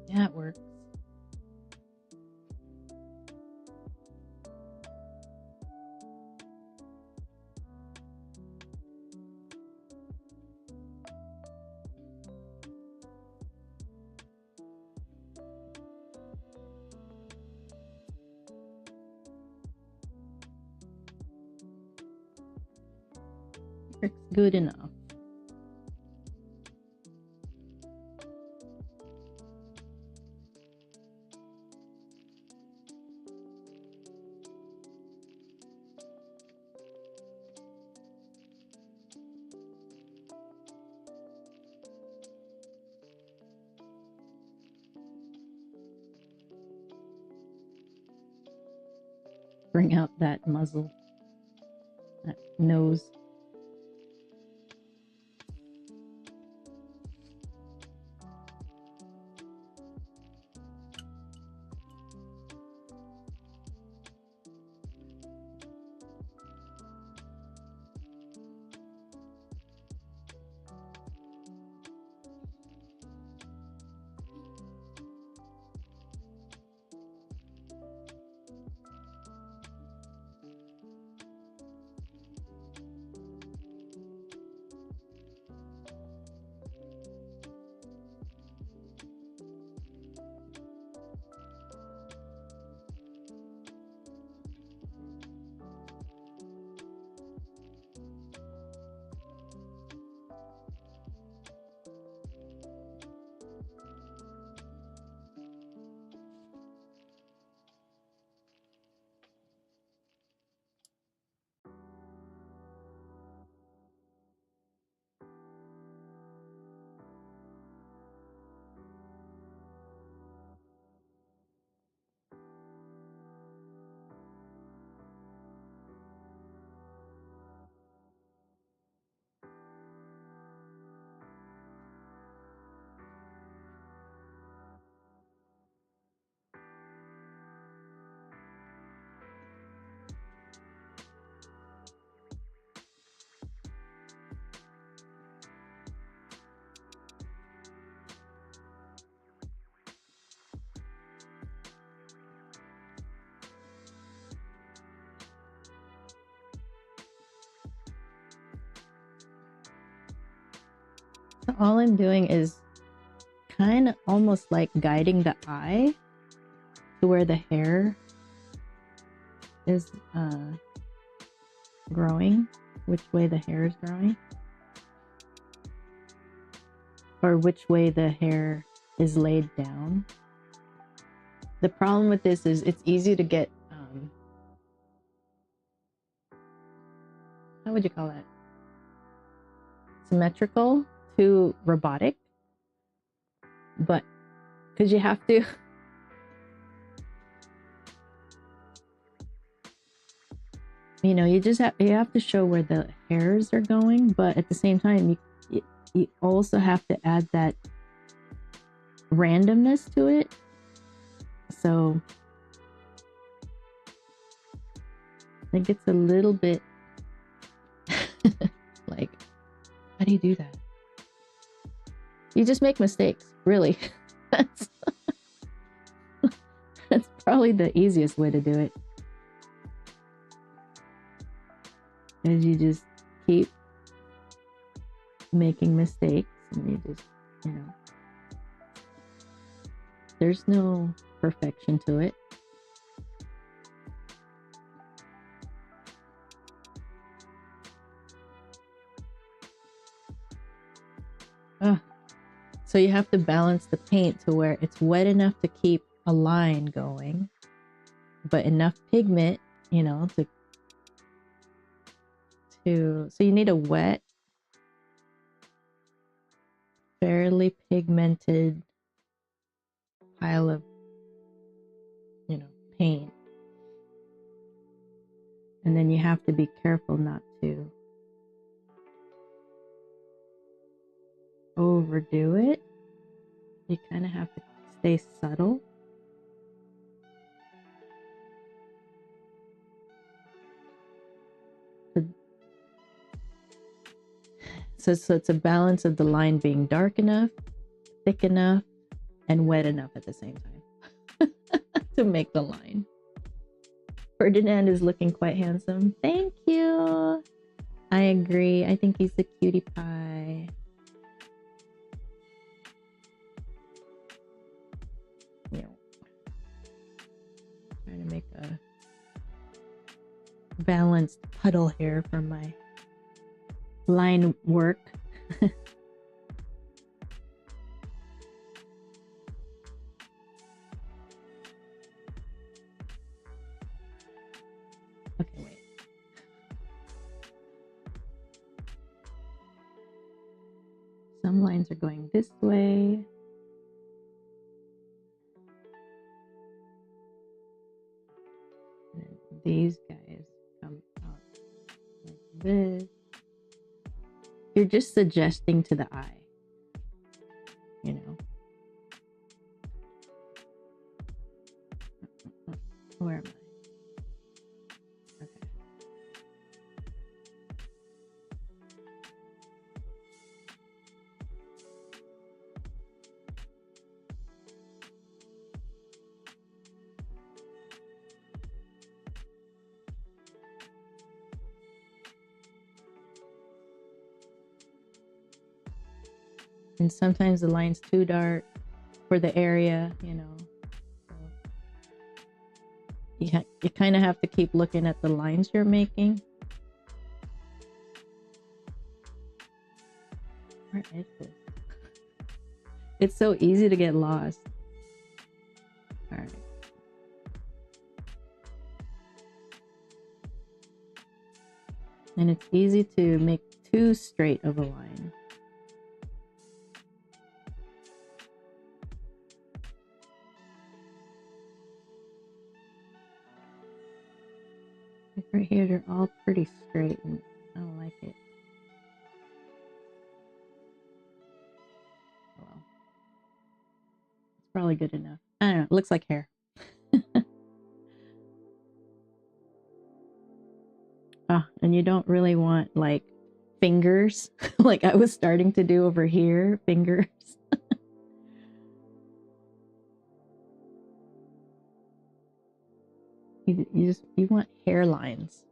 Yeah, it works. Works good enough. Bring out that muzzle, that nose. So all I'm doing is kind of almost like guiding the eye to where the hair is growing, which way the hair is growing, or which way the hair is laid down. The problem with this is it's easy to get, how would you call that? Symmetrical to robotic, but because you have to you know, you have to show where the hairs are going, but at the same time you also have to add that randomness to it. So it gets a little bit like, how do you do that? You just make mistakes, really. that's probably the easiest way to do it. Is you just keep making mistakes, and you just, you know, there's no perfection to it. So you have to balance the paint to where it's wet enough to keep a line going, but enough pigment, you know, so you need a wet, fairly pigmented pile of, you know, paint. And then you have to be careful not to overdo it. You kind of have to stay subtle. So it's a balance of the line being dark enough, thick enough, and wet enough at the same time to make the line. Ferdinand is looking quite handsome. Thank you. I agree. I think he's a cutie pie. Yeah. Trying to make a balanced puddle here for my line work. Okay, wait. Some lines are going this way. And these guys come out like this. You're just suggesting to the eye, you know. Where am I? Okay. And sometimes the line's too dark for the area, you know. So you kind of have to keep looking at the lines you're making. Where is this? It's so easy to get lost. All right. And it's easy to make too straight of a line. Like right here, they're all pretty straight and I don't like it. Oh well. It's probably good enough. I don't know, it looks like hair. And you don't really want like fingers like I was starting to do over here, fingers. You want hairlines.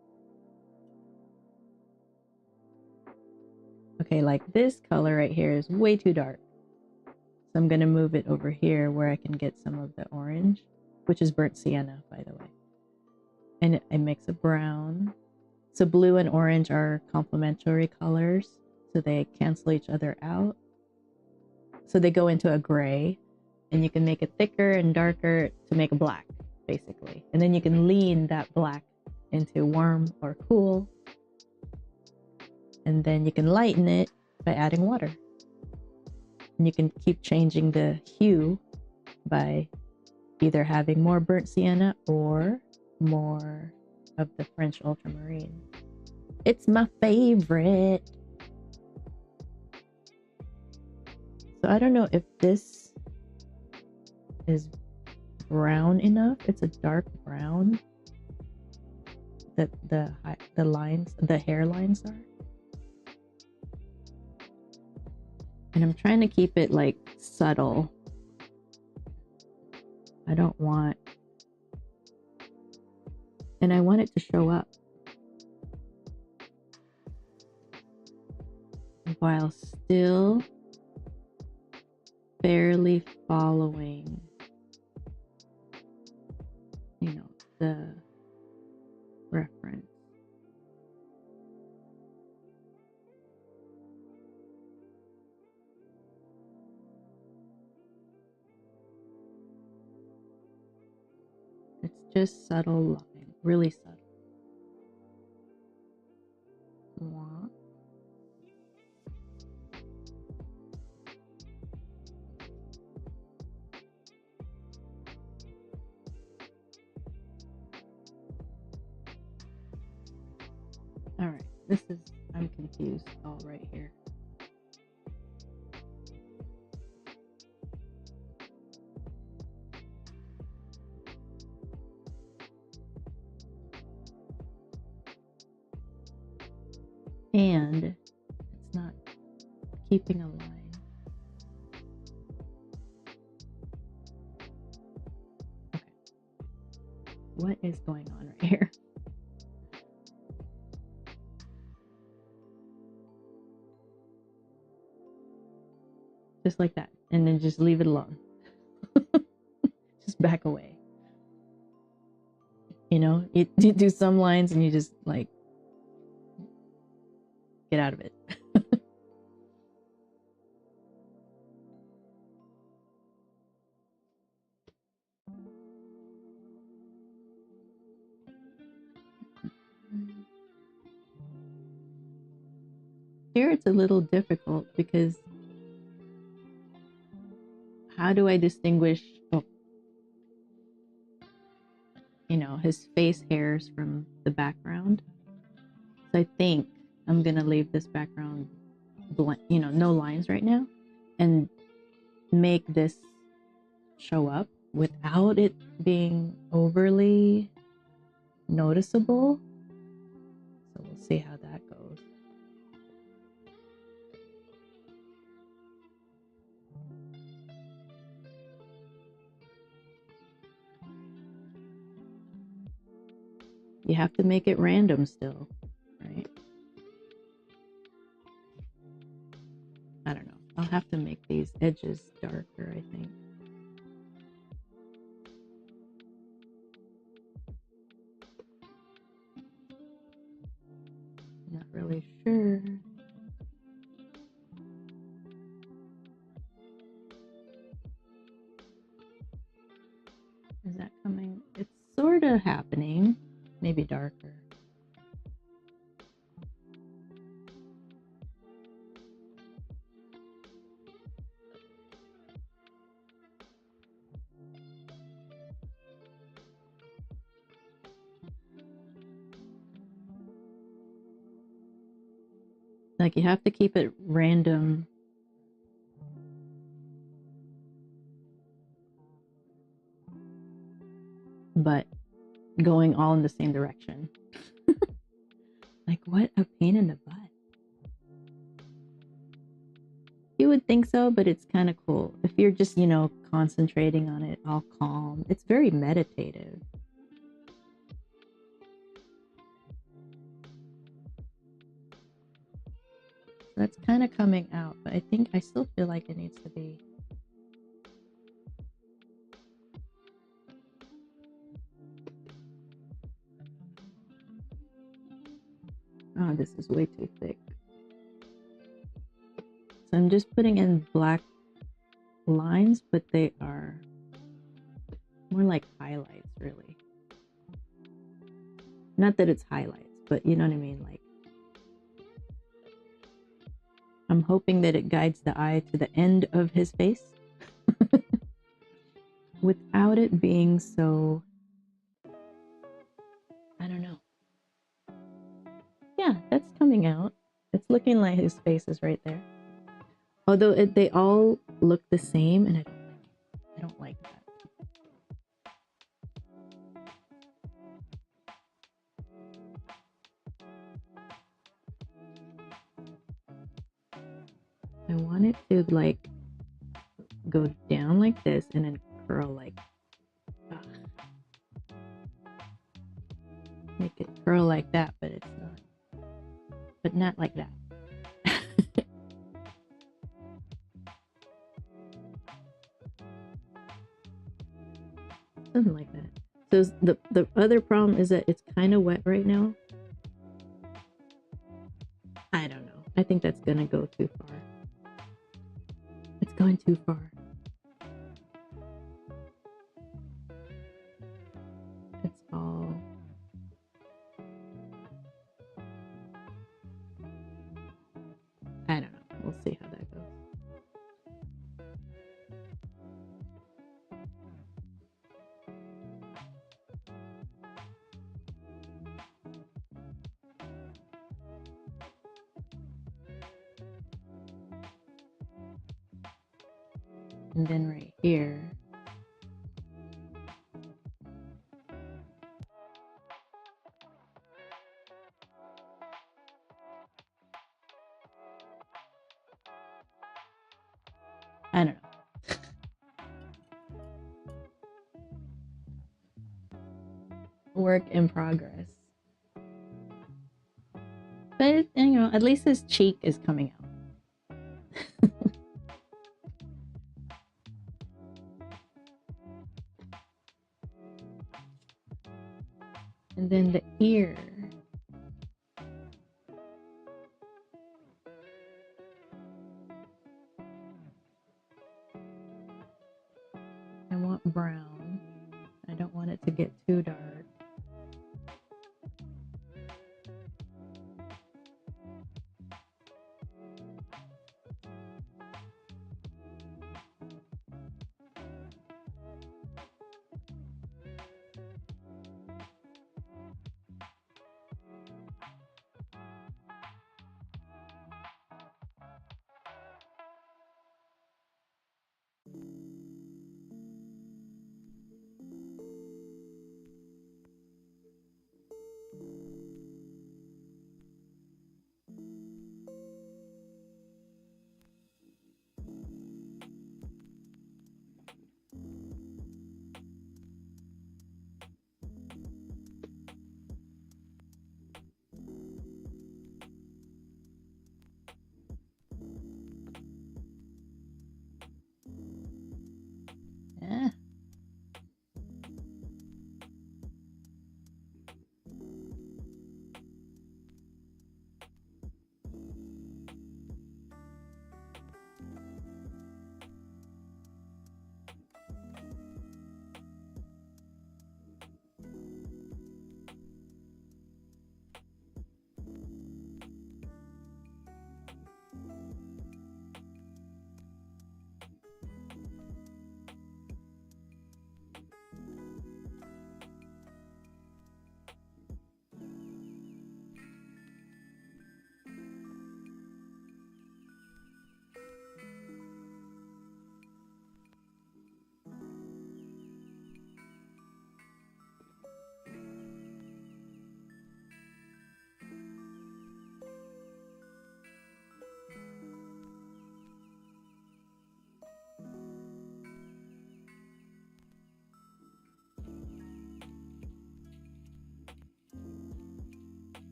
Okay, like this color right here is way too dark. So I'm gonna move it over here where I can get some of the orange, which is burnt sienna, by the way. And I mix a brown. So blue and orange are complementary colors, so they cancel each other out. So they go into a gray, and you can make it thicker and darker to make a black, basically. And then you can lean that black into warm or cool. And then you can lighten it by adding water. And you can keep changing the hue by either having more burnt sienna or more of the French ultramarine. It's my favorite. So I don't know if this is brown enough. It's a dark brown that the lines, the hairlines are. And I'm trying to keep it like subtle. I don't want, and I want it to show up while still barely following, you know, the reference. It's just subtle line, really subtle. Mwah. All right, this is, I'm confused all right here. And it's not keeping a line. what is going on right here? Just like that. And then just leave it alone. Just back away. You know, you do some lines and you just like get out of it. Here it's a little difficult because how do I distinguish, you know, his face hairs from the background? So I think I'm gonna leave this background blank, you know, no lines right now, and make this show up without it being overly noticeable. So we'll see how that goes. You have to make it random still, right? I don't know. I'll have to make these edges darker, I think. Not really sure. Is that coming? It's sort of happening. Maybe darker. Like you have to keep it random. But going all in the same direction. Like, what a pain in the butt. You would think so, but it's kind of cool. If you're just, you know, concentrating on it, all calm. It's very meditative. So that's kind of coming out, but I think I still feel like it needs to be. Oh, this is way too thick. So I'm just putting in black lines, but they are more like highlights, really. Not that it's highlights, but you know what I mean? Like, I'm hoping that it guides the eye to the end of his face without it being so, I don't know. Yeah, that's coming out. It's looking like his face is right there. Although they all look the same, and I don't like that. I want it to like go down like this and then curl like, make it curl like that, but it's not. But not like that. Something like that. So the other problem is that it's kind of wet right now. I don't know. I think that's gonna go too far. It's going too far. It's all. I don't know. We'll see how that goes. And then right here, I don't know. work in progress. But, you know, at least his cheek is coming out. And then the ear. I want brown. I don't want it to get too dark. Yeah.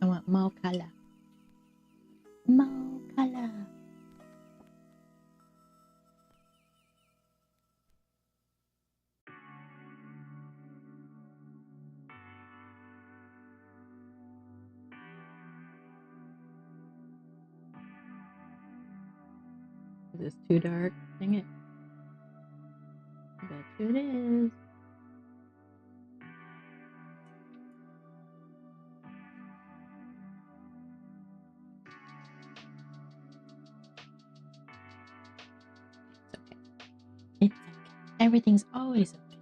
I want more color. More color. Is this too dark? Dang it. I bet you it is. It's okay. Everything's always okay.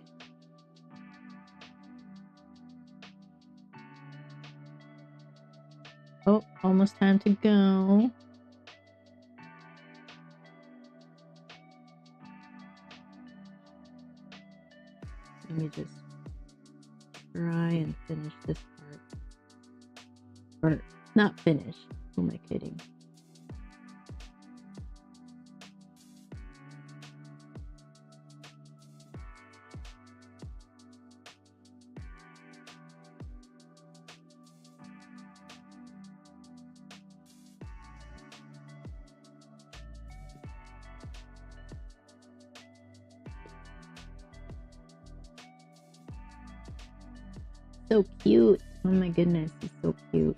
Oh, almost time to go. Let me just try and finish this part. Or not finish. Who am I kidding? So cute. Oh my goodness, he's so cute.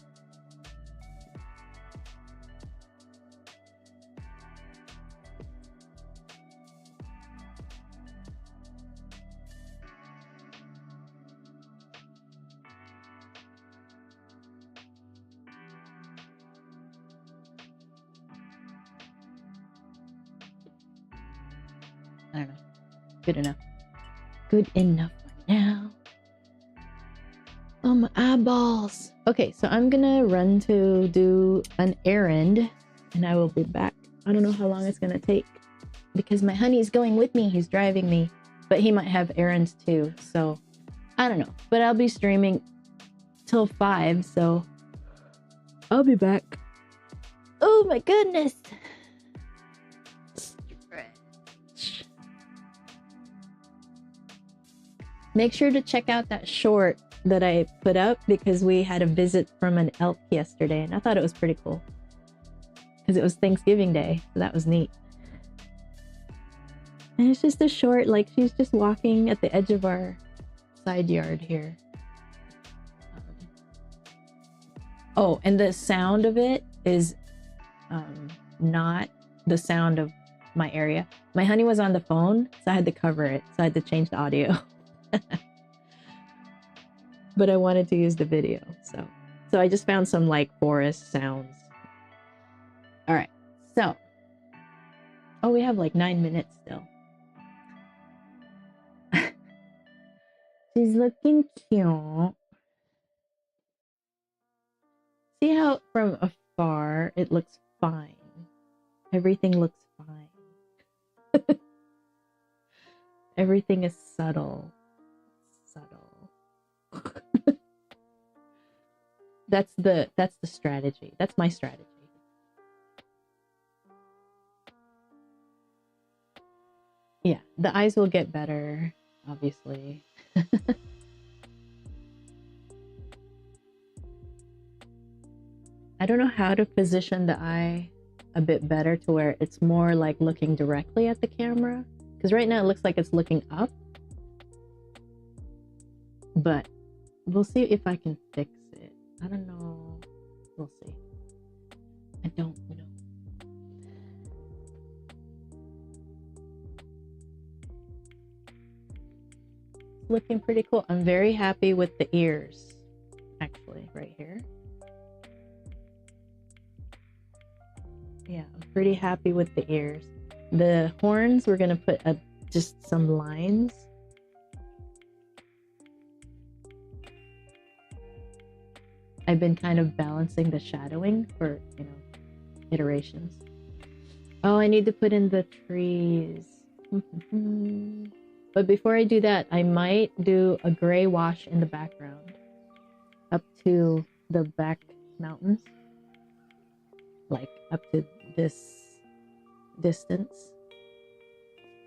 I don't know. Good enough. Good enough for now. Oh, my eyeballs. Okay, so I'm gonna run to do an errand and I will be back. I don't know how long it's gonna take because my honey's going with me. He's driving me, but he might have errands too. So I don't know, but I'll be streaming till 5. So I'll be back. Oh my goodness. Stretch. Make sure to check out that short that I put up because we had a visit from an elk yesterday and I thought it was pretty cool because it was Thanksgiving Day, so that was neat. And it's just a short, like she's just walking at the edge of our side yard here. Oh, and the sound of it is not the sound of my area. My honey was on the phone, so I had to cover it, so I had to change the audio. But I wanted to use the video, so I just found some like forest sounds. All right, so we have like 9 minutes still. She's looking cute. See how from afar it looks fine. Everything looks fine. Everything is subtle. That's the strategy. That's my strategy. Yeah, the eyes will get better, obviously. I don't know how to position the eye a bit better to where it's more like looking directly at the camera. Because right now it looks like it's looking up. But we'll see if I can fix it. I don't know. We'll see. I don't know. It's looking pretty cool. I'm very happy with the ears, actually, right here. Yeah, I'm pretty happy with the ears. The horns, we're going to put just some lines. I've been kind of balancing the shadowing for, iterations. Oh, I need to put in the trees. But before I do that, I might do a gray wash in the background up to the back mountains. Like up to this distance.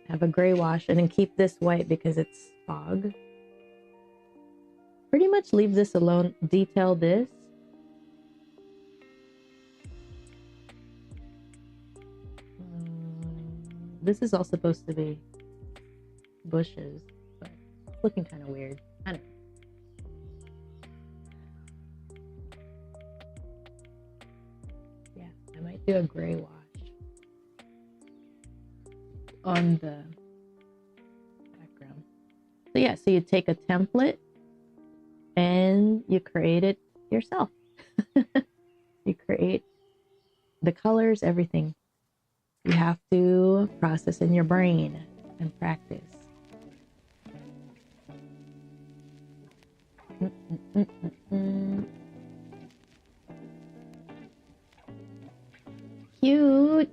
Have a gray wash and then keep this white because it's fog. Pretty much leave this alone. Detail this. This is all supposed to be bushes, but it's looking kind of weird. I don't know. Yeah, I might do a gray wash on the background. So yeah, so you take a template and you create it yourself. You create the colors, everything. You have to process in your brain and practice. Cute.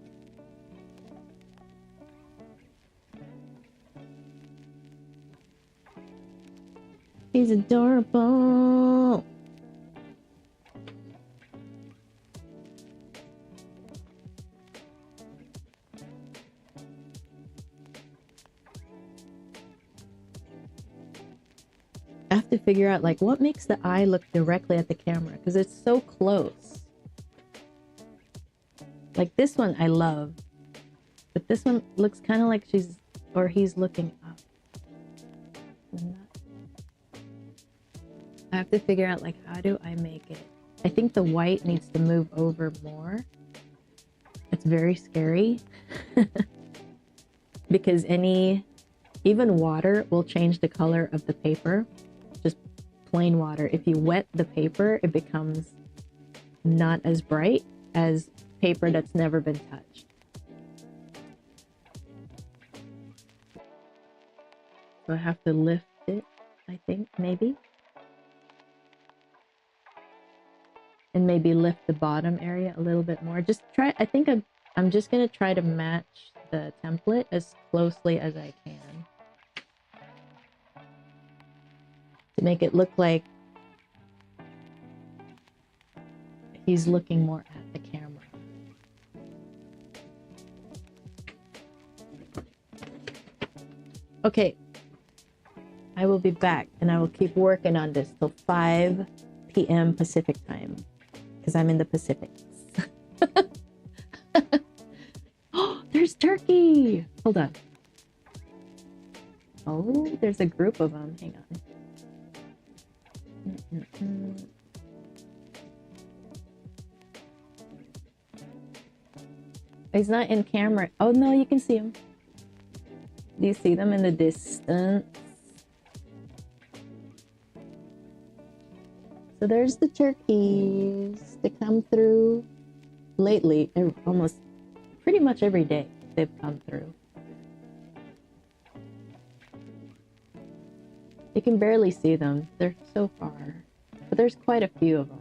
He's adorable. I have to figure out like what makes the eye look directly at the camera because it's so close. Like this one I love, but this one looks kind of like he's looking up. I have to figure out like how do I make it. I think the white needs to move over more. It's very scary because even water will change the color of the paper. Just plain water. If you wet the paper, it becomes not as bright as paper that's never been touched. So I have to lift it, I think, maybe. And maybe lift the bottom area a little bit more. Just try, I think I'm just gonna try to match the template as closely as I can. To make it look like he's looking more at the camera. Okay, I will be back and I will keep working on this till 5 p.m. Pacific time because I'm in the Pacific. Oh, there's turkey. Hold on. Oh, there's a group of them. Hang on. He's not in camera. Oh no, you can see him. Do you see them in the distance? So there's the turkeys that come through lately. Almost pretty much every day they've come through. You can barely see them. They're so far. But there's quite a few of them.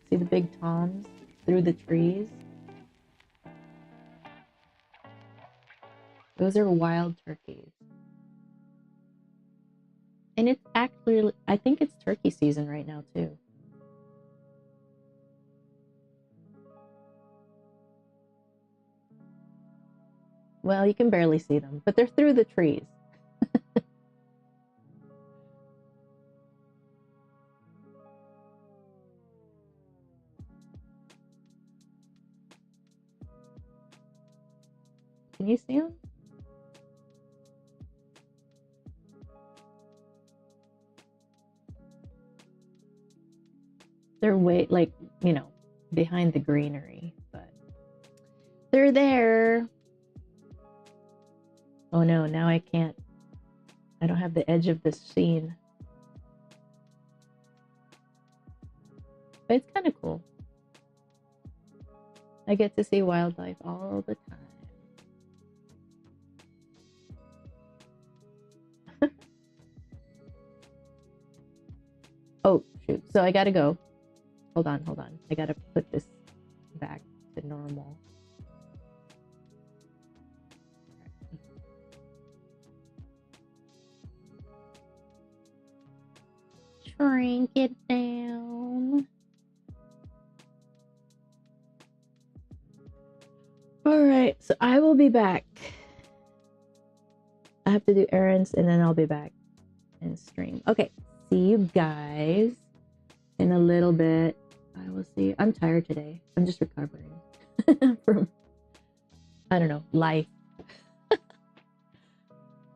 See the big toms through the trees? Those are wild turkeys. And it's actually, I think it's turkey season right now too. Well, you can barely see them, but they're through the trees. Can you see them? They're way, like, you know, behind the greenery, but they're there. Oh no, now I can't. I don't have the edge of the scene. But it's kind of cool. I get to see wildlife all the time. Oh, shoot. So I gotta go. Hold on. I gotta put this back to normal. Shrink it down. All right, so I will be back. I have to do errands and then I'll be back and stream. Okay, see you guys in a little bit. I will see. I'm tired today. I'm just recovering from, I don't know, life.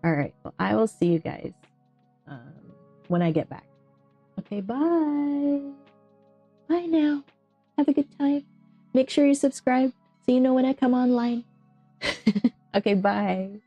All right, well, I will see you guys when I get back. Okay, bye. Bye now. Have a good time. Make sure you subscribe so you know when I come online. Okay, bye.